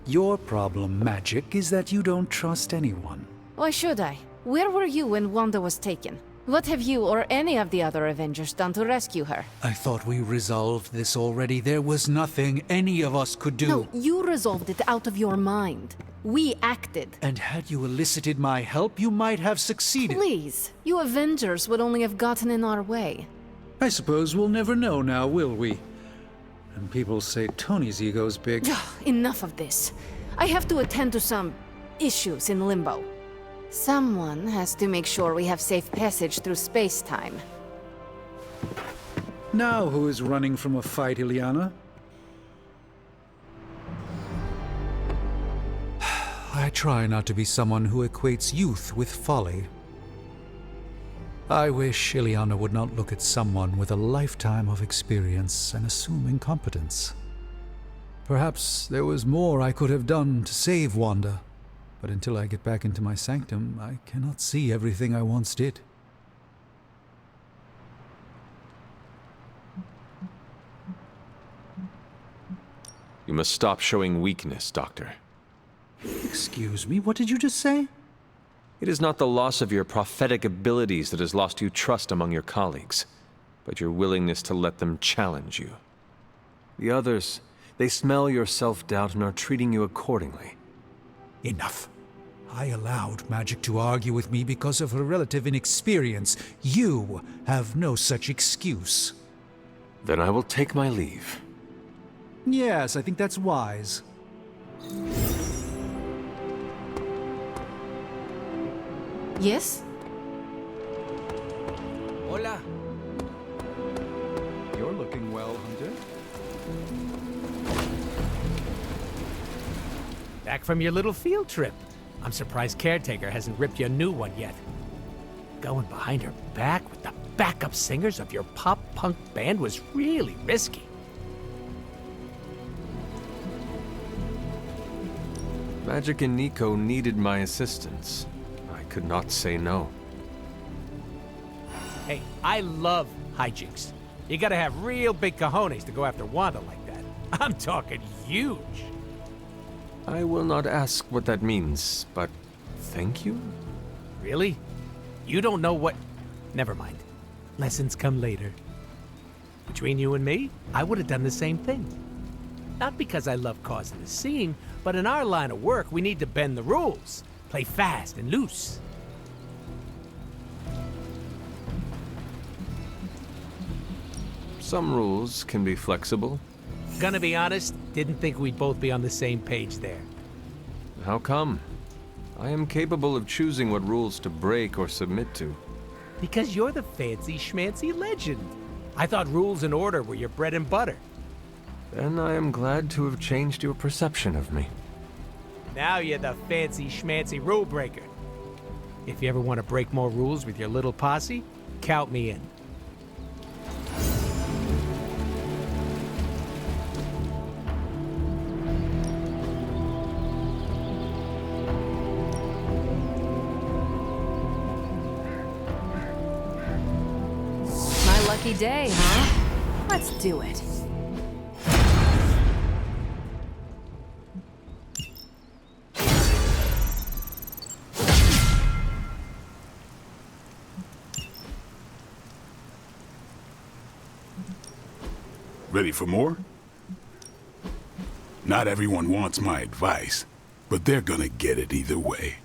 Speaker 19: Your problem, Magic, is that you don't trust anyone.
Speaker 12: Why should I? Where were you when Wanda was taken? What have you or any of the other Avengers done to rescue her?
Speaker 19: I thought we resolved this already. There was nothing any of us could do.
Speaker 12: No, you resolved it out of your mind. We acted.
Speaker 19: And had you elicited my help, you might have succeeded.
Speaker 12: Please, you Avengers would only have gotten in our way.
Speaker 19: I suppose we'll never know now, will we? And people say Tony's ego's big.
Speaker 12: Enough of this. I have to attend to some issues in Limbo. Someone has to make sure we have safe passage through space-time.
Speaker 19: Now who is running from a fight, Ileana? I try not to be someone who equates youth with folly. I wish Ileana would not look at someone with a lifetime of experience and assume incompetence. Perhaps there was more I could have done to save Wanda. But until I get back into my sanctum, I cannot see everything I once did.
Speaker 15: You must stop showing weakness, Doctor.
Speaker 19: Excuse me, what did you just say?
Speaker 15: It is not the loss of your prophetic abilities that has lost you trust among your colleagues, but your willingness to let them challenge you. The others, they smell your self-doubt and are treating you accordingly.
Speaker 19: Enough. I allowed Magic to argue with me because of her relative inexperience. You have no such excuse.
Speaker 15: Then I will take my leave.
Speaker 19: Yes, I think that's wise.
Speaker 12: Yes?
Speaker 14: Hola.
Speaker 8: You're looking well, Hunter.
Speaker 20: Back from your little field trip. I'm surprised Caretaker hasn't ripped you a new one yet. Going behind her back with the backup singers of your pop-punk band was really risky.
Speaker 15: Magic and Nico needed my assistance. I could not say no.
Speaker 20: Hey, I love hijinks. You gotta have real big cojones to go after Wanda like that. I'm talking huge.
Speaker 15: I will not ask what that means, but thank you?
Speaker 20: Really? You don't know what... Never mind. Lessons come later. Between you and me, I would have done the same thing. Not because I love causing a scene, but in our line of work, we need to bend the rules. Play fast and loose.
Speaker 15: Some rules can be flexible.
Speaker 20: Gonna be honest, didn't think we'd both be on the same page there.
Speaker 15: How come? I am capable of choosing what rules to break or submit to.
Speaker 20: Because you're the fancy schmancy legend. I thought rules and order were your bread and butter.
Speaker 15: Then I am glad to have changed your perception of me.
Speaker 20: Now you're the fancy schmancy rule breaker. If you ever want to break more rules with your little posse, count me in.
Speaker 4: My lucky day, huh? Let's do it.
Speaker 10: Ready for more? Not everyone wants my advice, but they're gonna get it either way.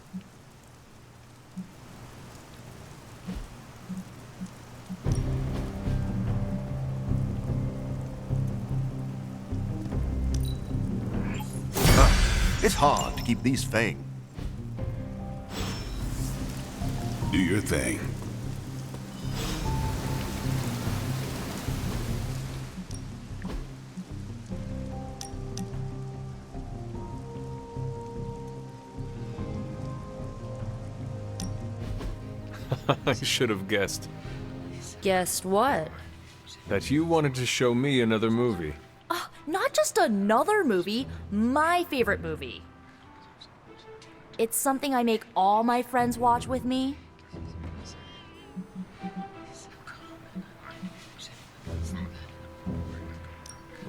Speaker 9: It's hard to keep these fangs.
Speaker 10: Do your thing.
Speaker 15: I should have guessed.
Speaker 13: Guessed what?
Speaker 15: That you wanted to show me another movie.
Speaker 13: Not just another movie, my favorite movie. It's something I make all my friends watch with me.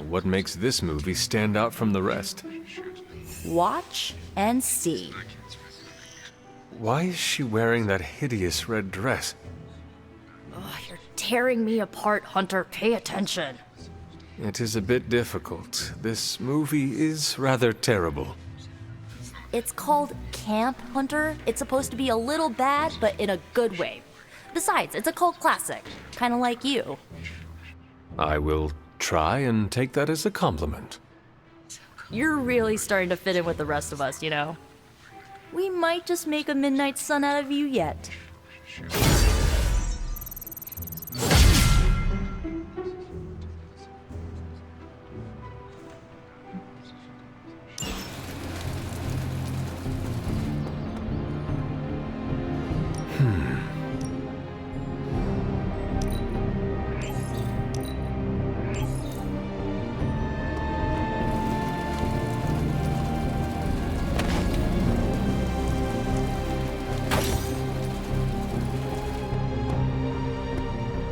Speaker 15: What makes this movie stand out from the rest?
Speaker 13: Watch and see.
Speaker 15: Why is she wearing that hideous red dress?
Speaker 13: Ugh, you're tearing me apart, Hunter. Pay attention.
Speaker 15: It is a bit difficult. This movie is rather terrible.
Speaker 13: It's called Camp, Hunter. It's supposed to be a little bad, but in a good way. Besides, it's a cult classic. Kind of like you.
Speaker 15: I will try and take that as a compliment.
Speaker 13: You're really starting to fit in with the rest of us, you know? We might just make a midnight sun out of you yet.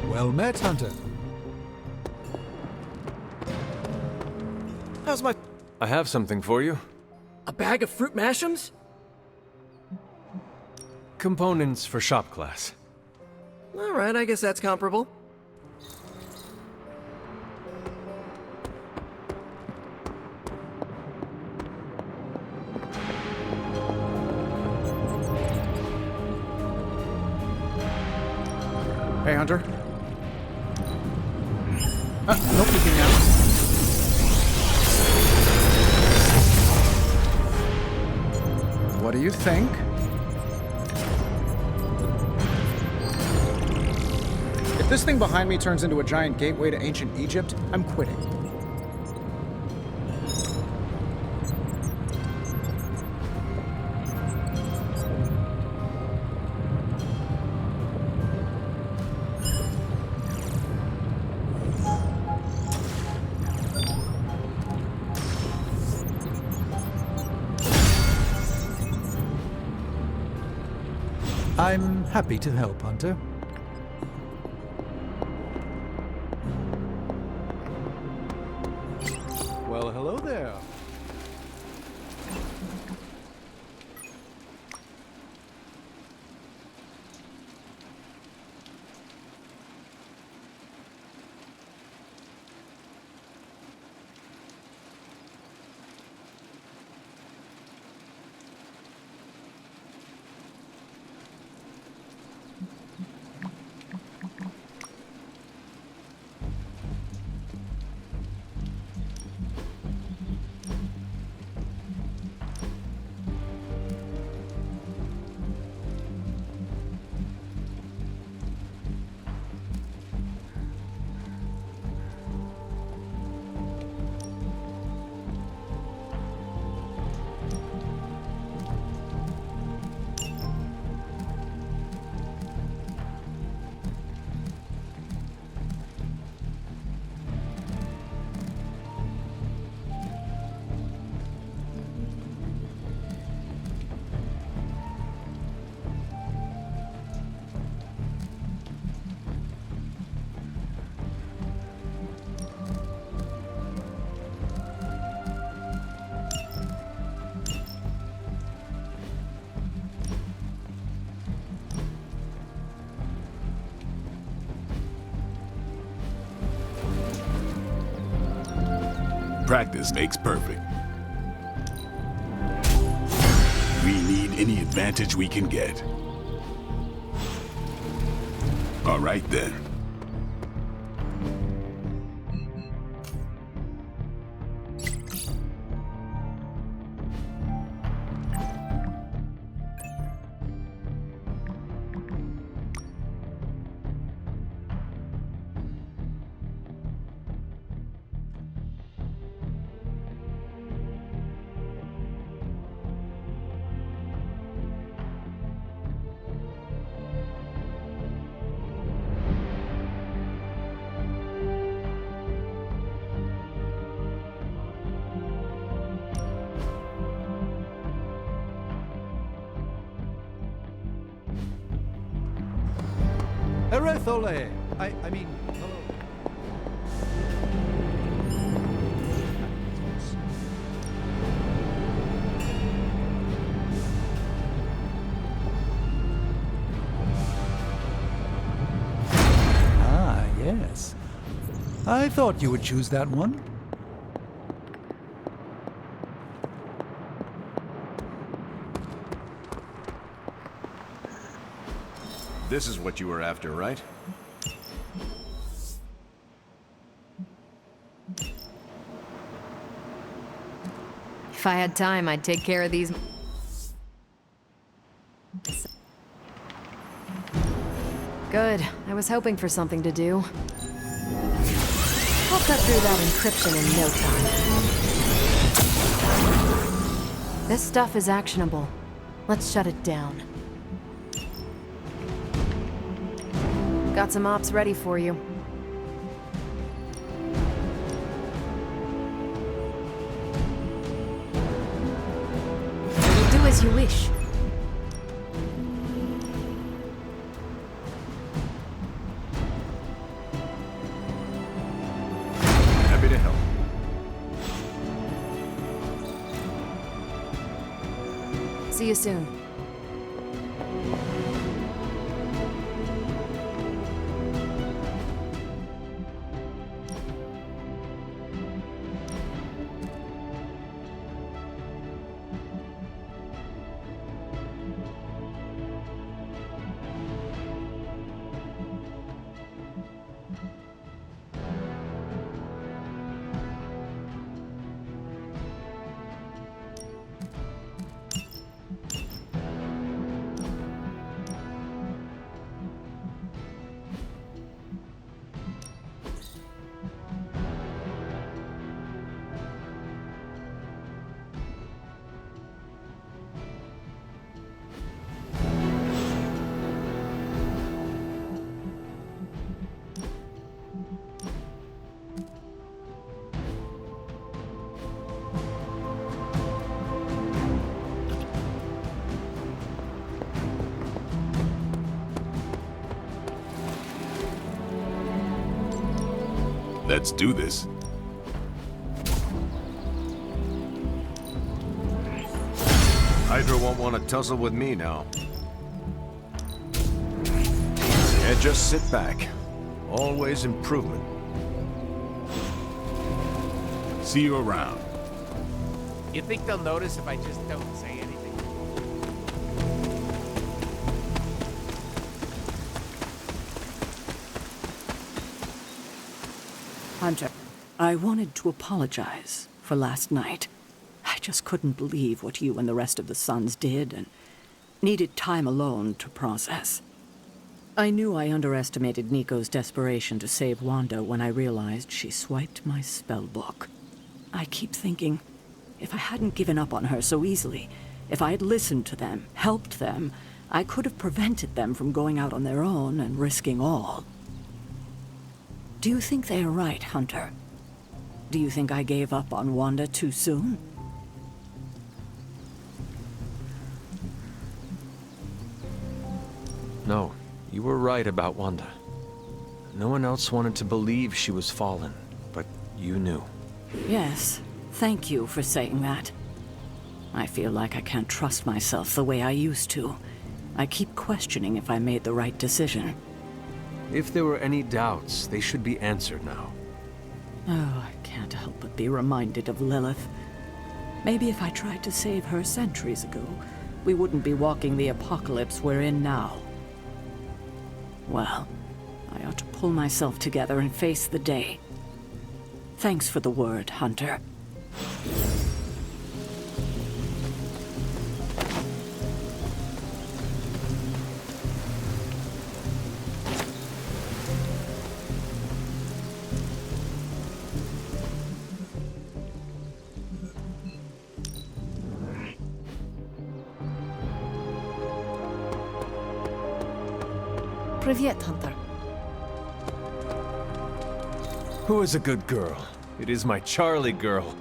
Speaker 19: Well met, Hunter.
Speaker 1: How's my...
Speaker 15: I have something for you.
Speaker 1: A bag of fruit mashems?
Speaker 15: Components for shop class.
Speaker 1: Alright, I guess that's comparable.
Speaker 6: Hey, Hunter. No peeking now. What do you think? If this thing behind me turns into a giant gateway to ancient Egypt, I'm quitting.
Speaker 19: I'm happy to help, Hunter.
Speaker 8: Well, hello there.
Speaker 10: Practice makes perfect. We need any advantage we can get. All right then.
Speaker 8: Erethole! I mean, hello. Ah, yes. I thought you would choose that one.
Speaker 5: This is what you were after, right?
Speaker 12: If I had time, I'd take care of these. Good. I was hoping for something to do. I'll cut through that encryption in no time. This stuff is actionable. Let's shut it down. Got some ops ready for you. You'll do as you wish.
Speaker 5: Happy to help.
Speaker 12: See you soon.
Speaker 10: Let's do this.
Speaker 5: Hydra won't want to tussle with me now. And just sit back. Always improvement.
Speaker 10: See you around.
Speaker 20: You think they'll notice if I just don't say anything?
Speaker 7: Hunter, I wanted to apologize for last night. I just couldn't believe what you and the rest of the Sons did and needed time alone to process. I knew I underestimated Nico's desperation to save Wanda when I realized she swiped my spellbook. I keep thinking, if I hadn't given up on her so easily, if I had listened to them, helped them, I could have prevented them from going out on their own and risking all. Do you think they are right, Hunter? Do you think I gave up on Wanda too soon?
Speaker 15: No, you were right about Wanda. No one else wanted to believe she was fallen, but you knew.
Speaker 7: Yes, thank you for saying that. I feel like I can't trust myself the way I used to. I keep questioning if I made the right decision.
Speaker 15: If there were any doubts, they should be answered now.
Speaker 7: Oh, I can't help help but be reminded of Lilith. Maybe if I tried to save her centuries ago, we wouldn't be walking the apocalypse we're in now. Well, I ought to pull myself together and face the day. Thanks for the word, Hunter.
Speaker 12: Привет, Hunter.
Speaker 15: Who is a good girl? It is my Charlie girl.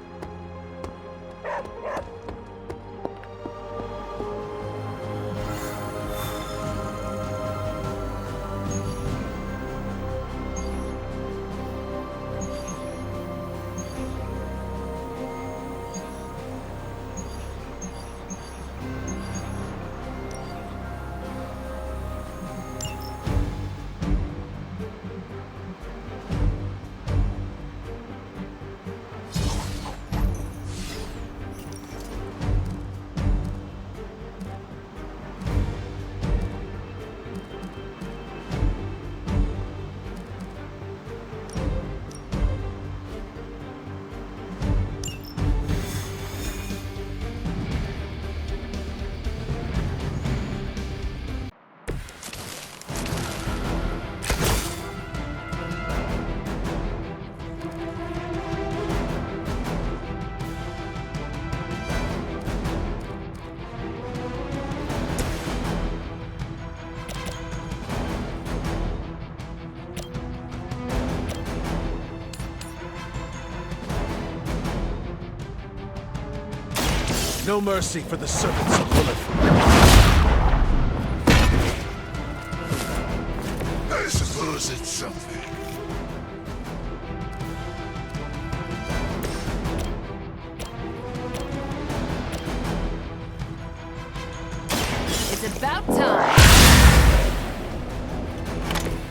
Speaker 8: No mercy for the servants of Lilith.
Speaker 17: I suppose it's something.
Speaker 18: It's about time.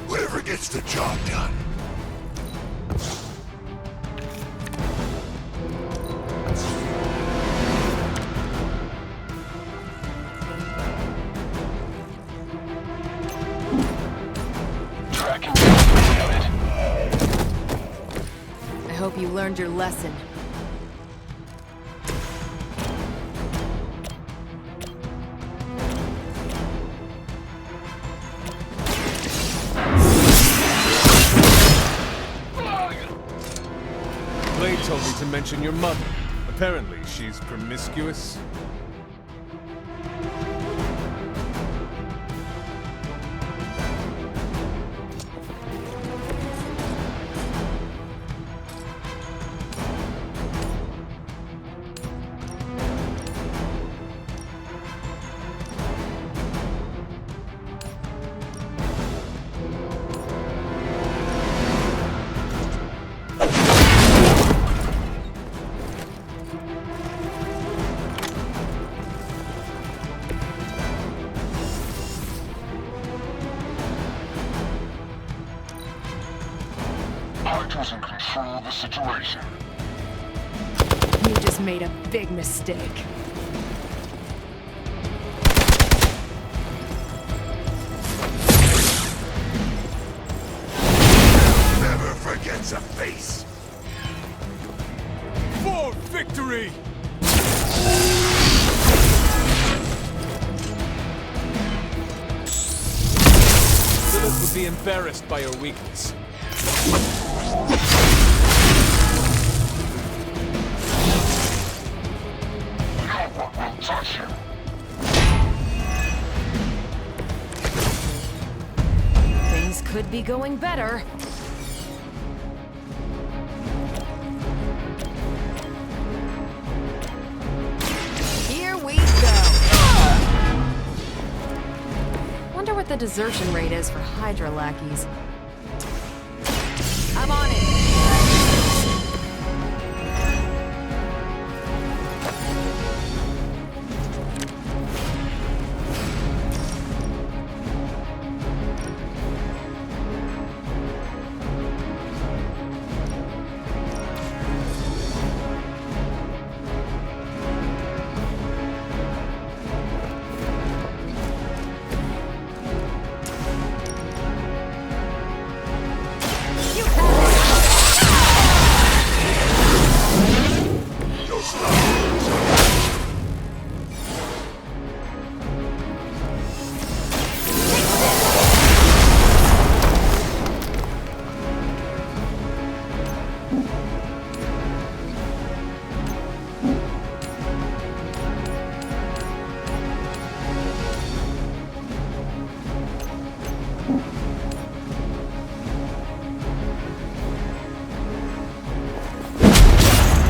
Speaker 17: Whatever gets the job done.
Speaker 18: I hope you learned your lesson.
Speaker 15: Blade told me to mention your mother. Apparently, she's promiscuous.
Speaker 17: Hunter's in control of the situation.
Speaker 18: You just made a big mistake.
Speaker 17: Never forgets a face.
Speaker 15: For victory! Lilith would be embarrassed by your weakness.
Speaker 17: No one will touch you.
Speaker 18: Things could be going better. Here we go. Wonder what the desertion rate is for Hydra lackeys. I'm on it.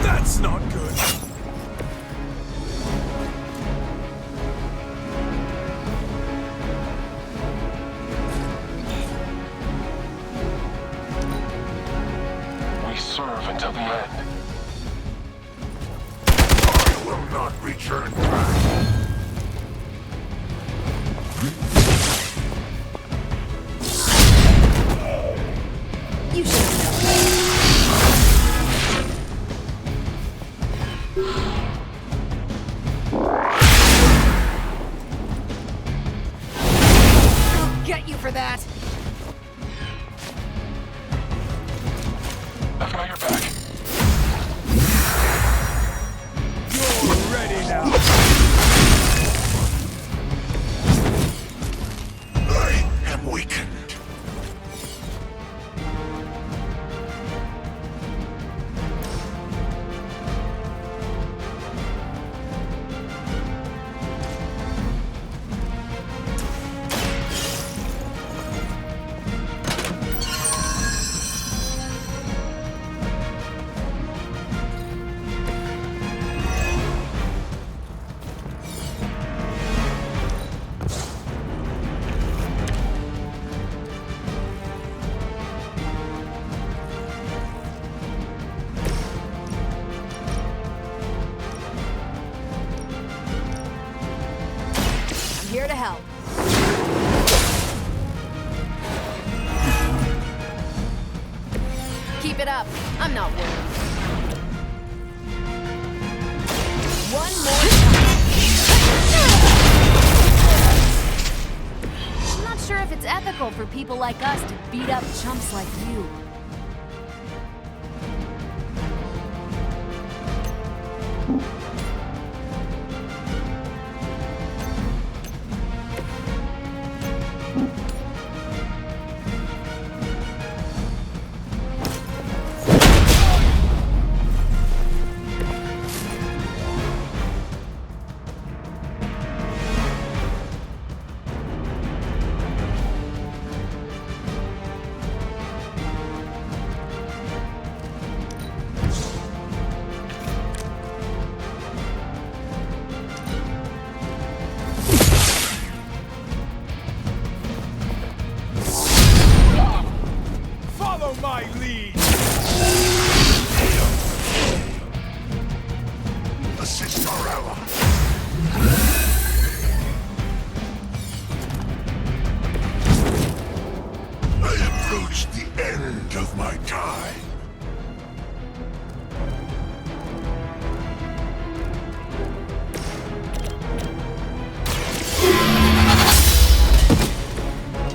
Speaker 15: That's not good.
Speaker 17: We serve until the end.
Speaker 9: I will not return back.
Speaker 18: You should know. I'll get you for that.
Speaker 17: I've got your back.
Speaker 8: You're ready now.
Speaker 9: I am weakened.
Speaker 18: I'm here to help. Keep it up. I'm not worried. One more time.
Speaker 11: I'm not sure if it's ethical for people like us to beat up chumps like you.
Speaker 8: Follow my lead.
Speaker 9: Assist our ally. I approach the end of my time.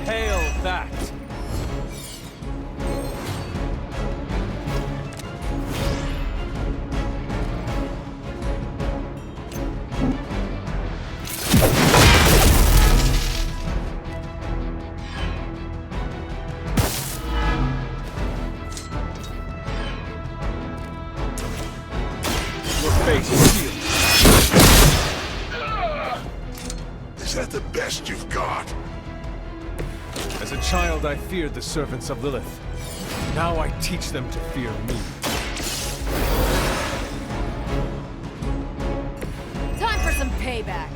Speaker 8: Hail that.
Speaker 15: Your face is sealed.
Speaker 9: Is that the best you've got?
Speaker 15: As a child, I feared the servants of Lilith. Now I teach them to fear me.
Speaker 18: Time for some payback.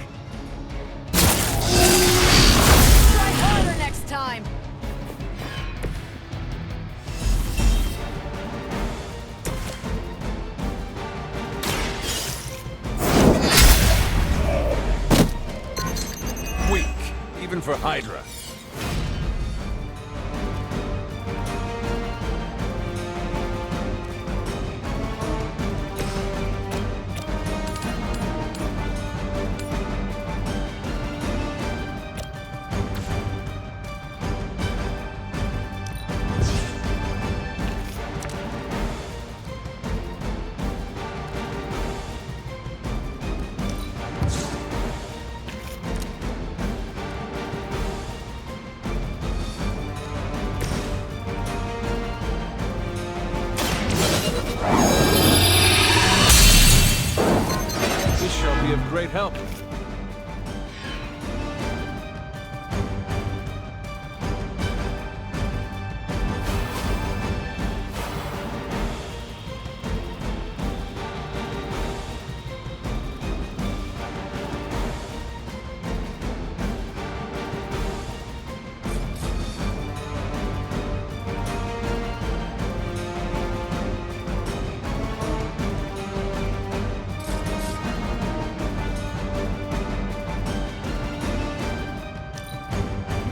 Speaker 18: Try harder next time.
Speaker 15: Weak, even for Hydra.
Speaker 8: be of great help.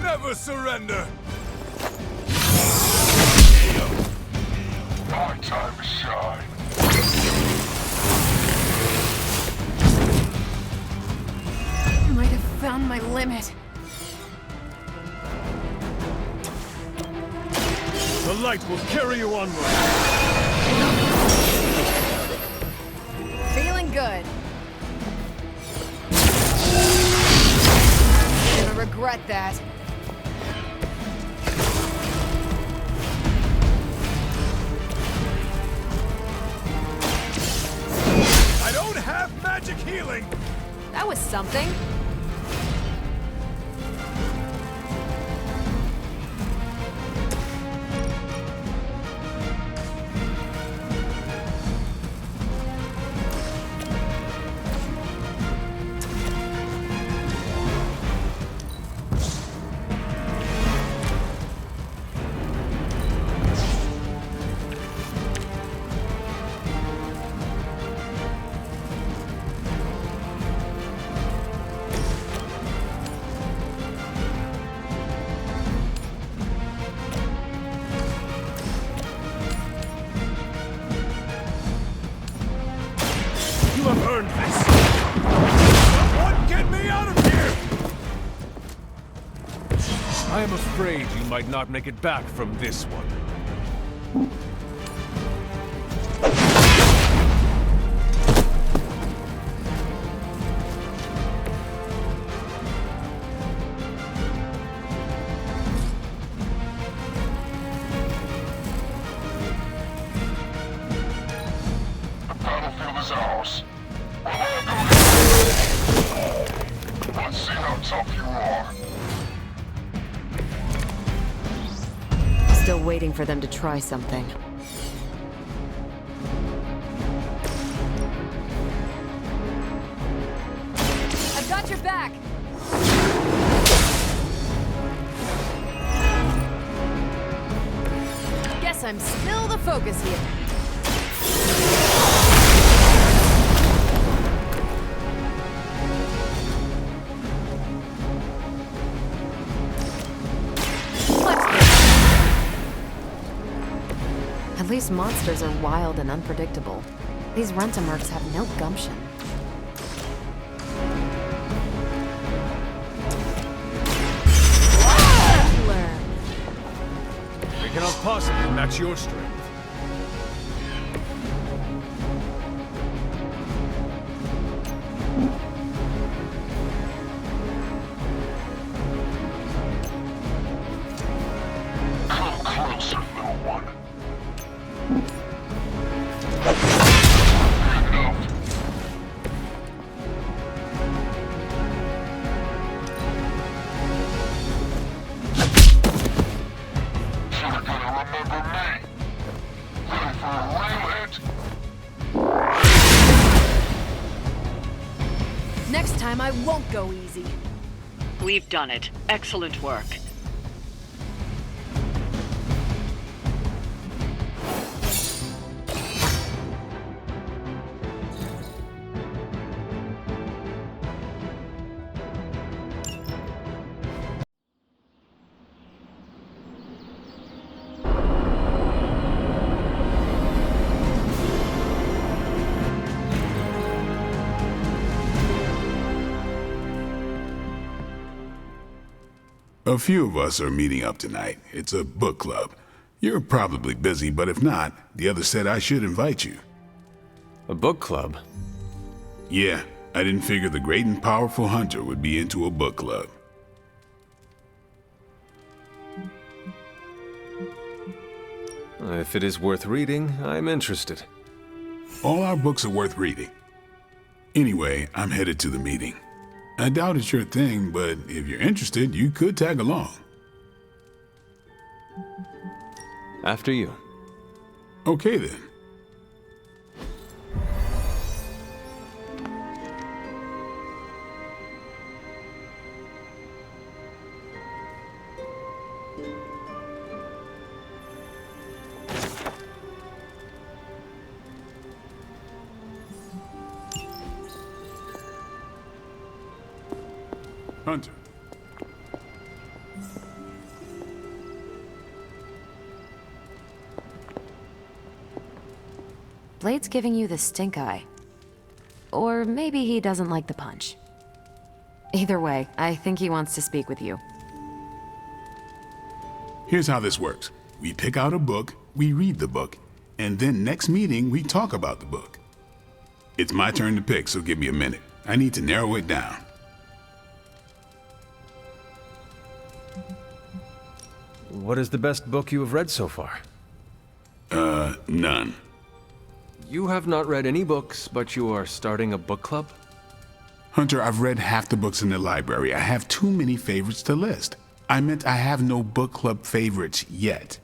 Speaker 3: Never surrender! My time to shine.
Speaker 18: I might have found my limit.
Speaker 3: The light will carry you onward.
Speaker 18: Feeling good. Gonna regret that.
Speaker 3: I don't have magic healing!
Speaker 18: That was something.
Speaker 3: You have earned this! Someone get me out of here!
Speaker 8: I am afraid you might not make it back from this one.
Speaker 3: The battlefield is ours. Let's see how tough you are.
Speaker 21: Still waiting for them to try something.
Speaker 18: I've got your back. Guess I'm still the focus here.
Speaker 12: At least monsters are wild and unpredictable. These Rentamerks have no gumption.
Speaker 8: They cannot possibly match your strength.
Speaker 3: Come closer, little one. You're gonna remember me. Ready for a real hit?
Speaker 18: Next time I won't go easy.
Speaker 7: We've done it. Excellent work.
Speaker 10: A few of us are meeting up tonight. It's a book club. You're probably busy, but if not, the others said I should invite you.
Speaker 15: A book club?
Speaker 10: Yeah, I didn't figure the great and powerful hunter would be into a book club.
Speaker 15: If it is worth reading, I'm interested.
Speaker 10: All our books are worth reading. Anyway, I'm headed to the meeting. I doubt it's your thing, but if you're interested, you could tag along.
Speaker 15: After you.
Speaker 10: Okay then. Hunter.
Speaker 21: Blade's giving you the stink eye. Or maybe he doesn't like the punch. Either way, I think he wants to speak with you.
Speaker 10: Here's how this works. We pick out a book, we read the book, and then next meeting we talk about the book. It's my turn to pick, so give me a minute. I need to narrow it down.
Speaker 15: What is the best book you have read so far?
Speaker 10: None.
Speaker 15: You have not read any books, but you are starting a book club?
Speaker 10: Hunter, I've read half the books in the library. I have too many favorites to list. I meant I have no book club favorites yet.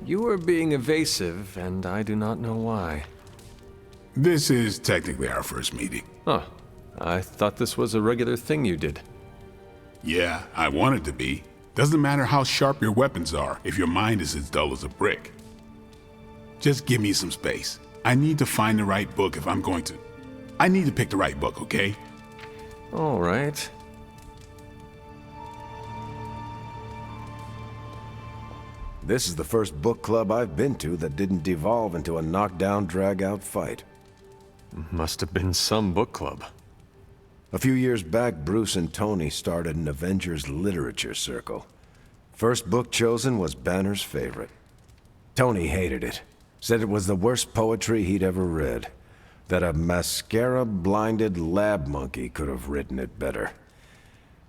Speaker 15: You are being evasive, and I do not know why.
Speaker 10: This is technically our first meeting.
Speaker 15: Huh. I thought this was a regular thing you did.
Speaker 10: Yeah, I want it to be. Doesn't matter how sharp your weapons are if your mind is as dull as a brick. Just give me some space. I need to find the right book if I'm going to... I need to pick the right book, okay?
Speaker 15: All right.
Speaker 5: This is the first book club I've been to that didn't devolve into a knockdown, drag-out fight.
Speaker 15: Must have been some book club.
Speaker 5: A few years back, Bruce and Tony started an Avengers literature circle. First book chosen was Banner's favorite. Tony hated it. Said it was the worst poetry he'd ever read. That a mascara-blinded lab monkey could have written it better.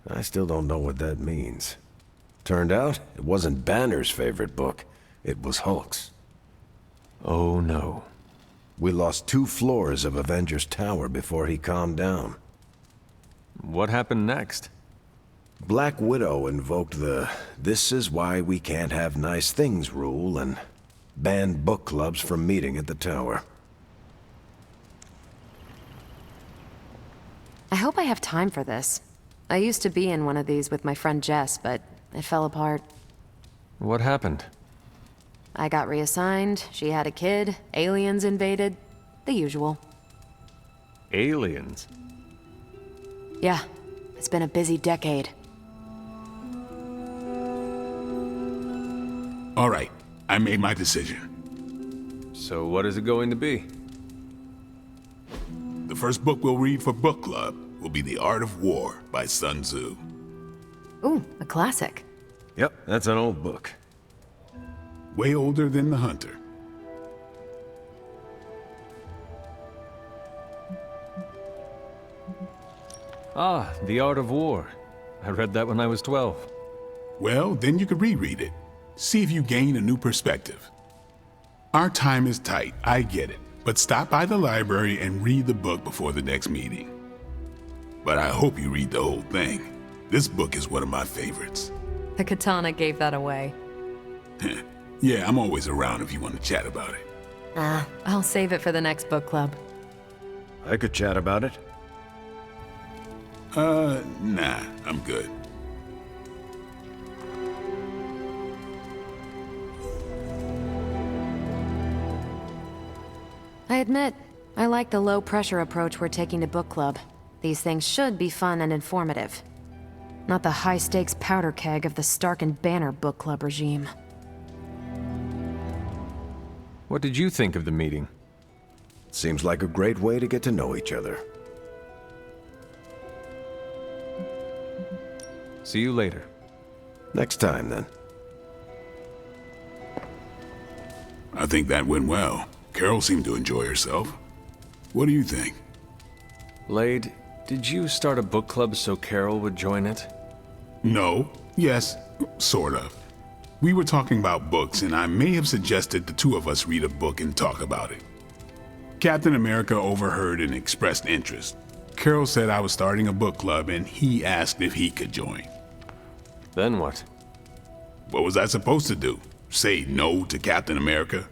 Speaker 5: I still don't know what that means. Turned out, it wasn't Banner's favorite book. It was Hulk's.
Speaker 15: Oh no.
Speaker 5: We lost 2 floors of Avengers Tower before he calmed down.
Speaker 15: What happened next?
Speaker 5: Black Widow invoked the "this is why we can't have nice things" rule and banned book clubs from meeting at the tower.
Speaker 21: I hope I have time for this. I used to be in one of these with my friend Jess, but it fell apart.
Speaker 15: What happened?
Speaker 21: I got reassigned, she had a kid, aliens invaded, the usual.
Speaker 15: Aliens?
Speaker 21: Yeah, it's been a busy decade.
Speaker 10: All right, I made my decision.
Speaker 15: So what is it going to be?
Speaker 10: The first book we'll read for book club will be The Art of War by Sun Tzu.
Speaker 21: Ooh, a classic.
Speaker 5: Yep, that's an old book.
Speaker 10: Way older than The Hunter.
Speaker 15: Ah, The Art of War. I read that when I was 12.
Speaker 10: Well, then you could reread it. See if you gain a new perspective. Our time is tight, I get it. But stop by the library and read the book before the next meeting. But I hope you read the whole thing. This book is one of my favorites.
Speaker 21: The katana gave that away.
Speaker 10: Yeah, I'm always around if you want to chat about it.
Speaker 21: I'll save it for the next book club.
Speaker 5: I could chat about it.
Speaker 10: Nah, I'm good.
Speaker 21: I admit, I like the low-pressure approach we're taking to book club. These things should be fun and informative. Not the high-stakes powder keg of the Stark and Banner book club regime.
Speaker 15: What did you think of the meeting?
Speaker 5: Seems like a great way to get to know each other.
Speaker 15: See you later.
Speaker 5: Next time, then.
Speaker 10: I think that went well. Carol seemed to enjoy herself. What do you think?
Speaker 15: Lade, did you start a book club so Carol would join it?
Speaker 10: No. Yes. Sort of. We were talking about books, and I may have suggested the two of us read a book and talk about it. Captain America overheard and expressed interest. Carol said I was starting a book club, and he asked if he could join.
Speaker 15: Then what?
Speaker 10: What was I supposed to do? Say no to Captain America?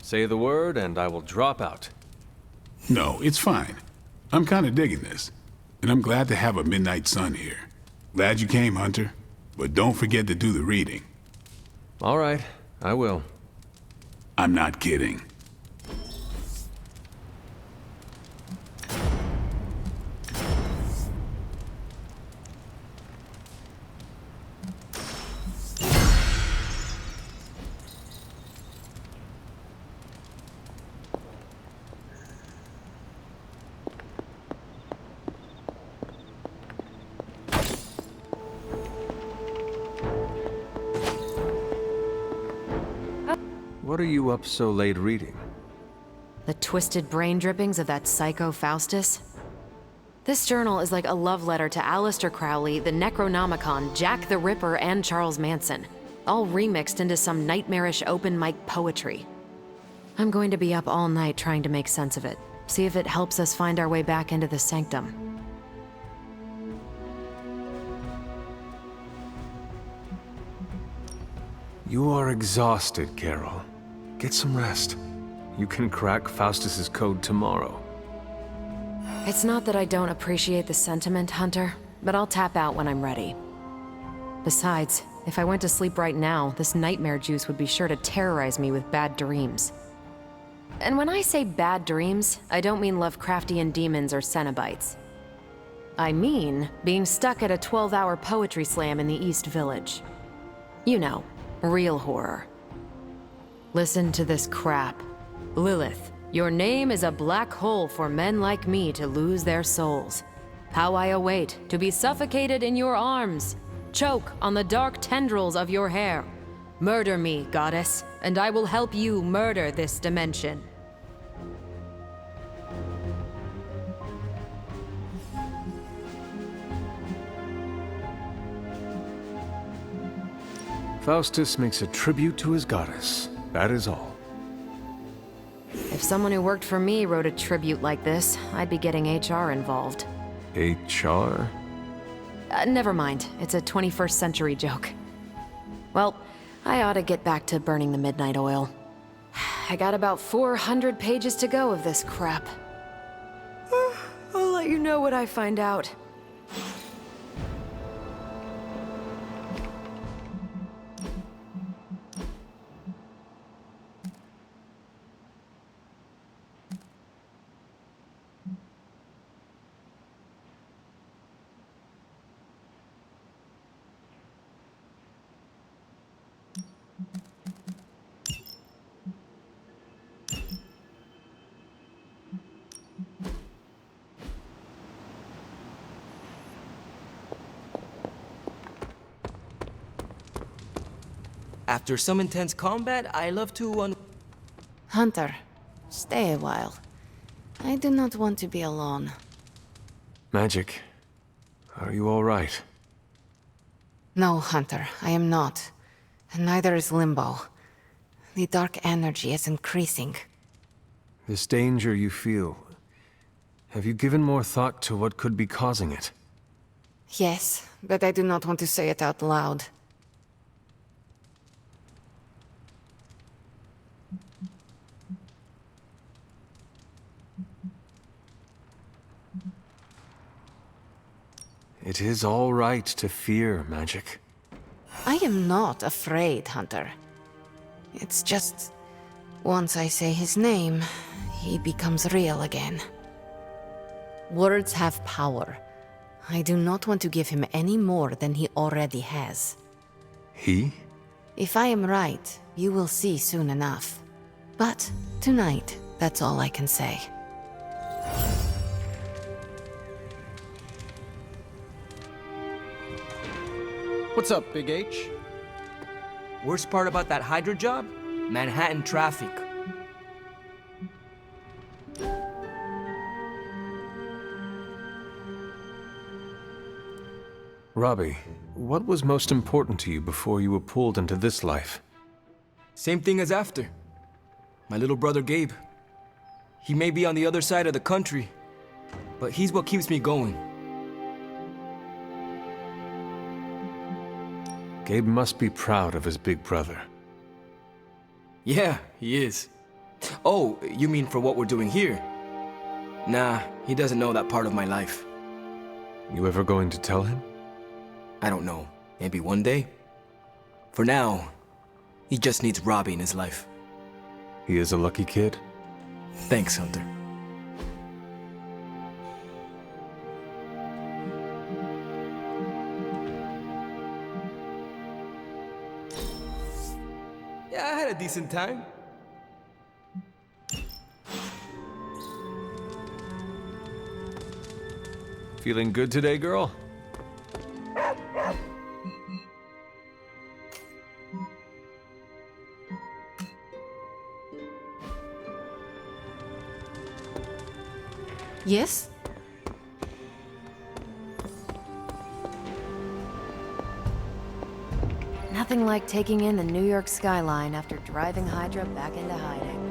Speaker 15: Say the word and I will drop out.
Speaker 10: No, it's fine. I'm kind of digging this, and I'm glad to have a midnight sun here. Glad you came, Hunter, but don't forget to do the reading.
Speaker 15: All right, I will.
Speaker 10: I'm not kidding.
Speaker 15: What are you up so late reading?
Speaker 21: The twisted brain drippings of that psycho Faustus? This journal is like a love letter to Aleister Crowley, the Necronomicon, Jack the Ripper, and Charles Manson, all remixed into some nightmarish open mic poetry. I'm going to be up all night trying to make sense of it, see if it helps us find our way back into the sanctum.
Speaker 15: You are exhausted, Carol. Get some rest. You can crack Faustus's code tomorrow.
Speaker 21: It's not that I don't appreciate the sentiment, Hunter, but I'll tap out when I'm ready. Besides, if I went to sleep right now, this nightmare juice would be sure to terrorize me with bad dreams. And when I say bad dreams, I don't mean Lovecraftian demons or Cenobites. I mean being stuck at a 12-hour poetry slam in the East Village. You know, real horror. Listen to this crap. Lilith, your name is a black hole for men like me to lose their souls. How I await to be suffocated in your arms. Choke on the dark tendrils of your hair. Murder me, goddess, and I will help you murder this dimension.
Speaker 15: Faustus makes a tribute to his goddess. That is all.
Speaker 21: If someone who worked for me wrote a tribute like this, I'd be getting HR involved.
Speaker 15: HR?
Speaker 21: Never mind. It's a 21st century joke. Well, I ought to get back to burning the midnight oil. I got about 400 pages to go of this crap. I'll let you know what I find out.
Speaker 14: After some intense combat, I love to
Speaker 12: Hunter, stay a while. I do not want to be alone.
Speaker 15: Magic. Are you all right?
Speaker 12: No, Hunter, I am not. And neither is Limbo. The dark energy is increasing.
Speaker 15: This danger you feel, have you given more thought to what could be causing it?
Speaker 12: Yes, but I do not want to say it out loud.
Speaker 15: It is all right to fear magic.
Speaker 12: I am not afraid, Hunter. It's just... once I say his name, he becomes real again. Words have power. I do not want to give him any more than he already has.
Speaker 15: He?
Speaker 12: If I am right, you will see soon enough. But tonight, that's all I can say.
Speaker 6: What's up, Big H?
Speaker 14: Worst part about that Hydra job? Manhattan traffic.
Speaker 15: Robbie, what was most important to you before you were pulled into this life?
Speaker 14: Same thing as after. My little brother Gabe. He may be on the other side of the country, but he's what keeps me going.
Speaker 15: Gabe must be proud of his big brother.
Speaker 14: Yeah, he is. Oh, you mean for what we're doing here? Nah, he doesn't know that part of my life.
Speaker 15: You ever going to tell him?
Speaker 14: I don't know. Maybe one day? For now, he just needs Robbie in his life.
Speaker 15: He is a lucky kid?
Speaker 14: Thanks, Hunter. Yeah, I had a decent time.
Speaker 15: Feeling good today, girl?
Speaker 18: Yes?
Speaker 21: Nothing like taking in the New York skyline after driving Hydra back into hiding.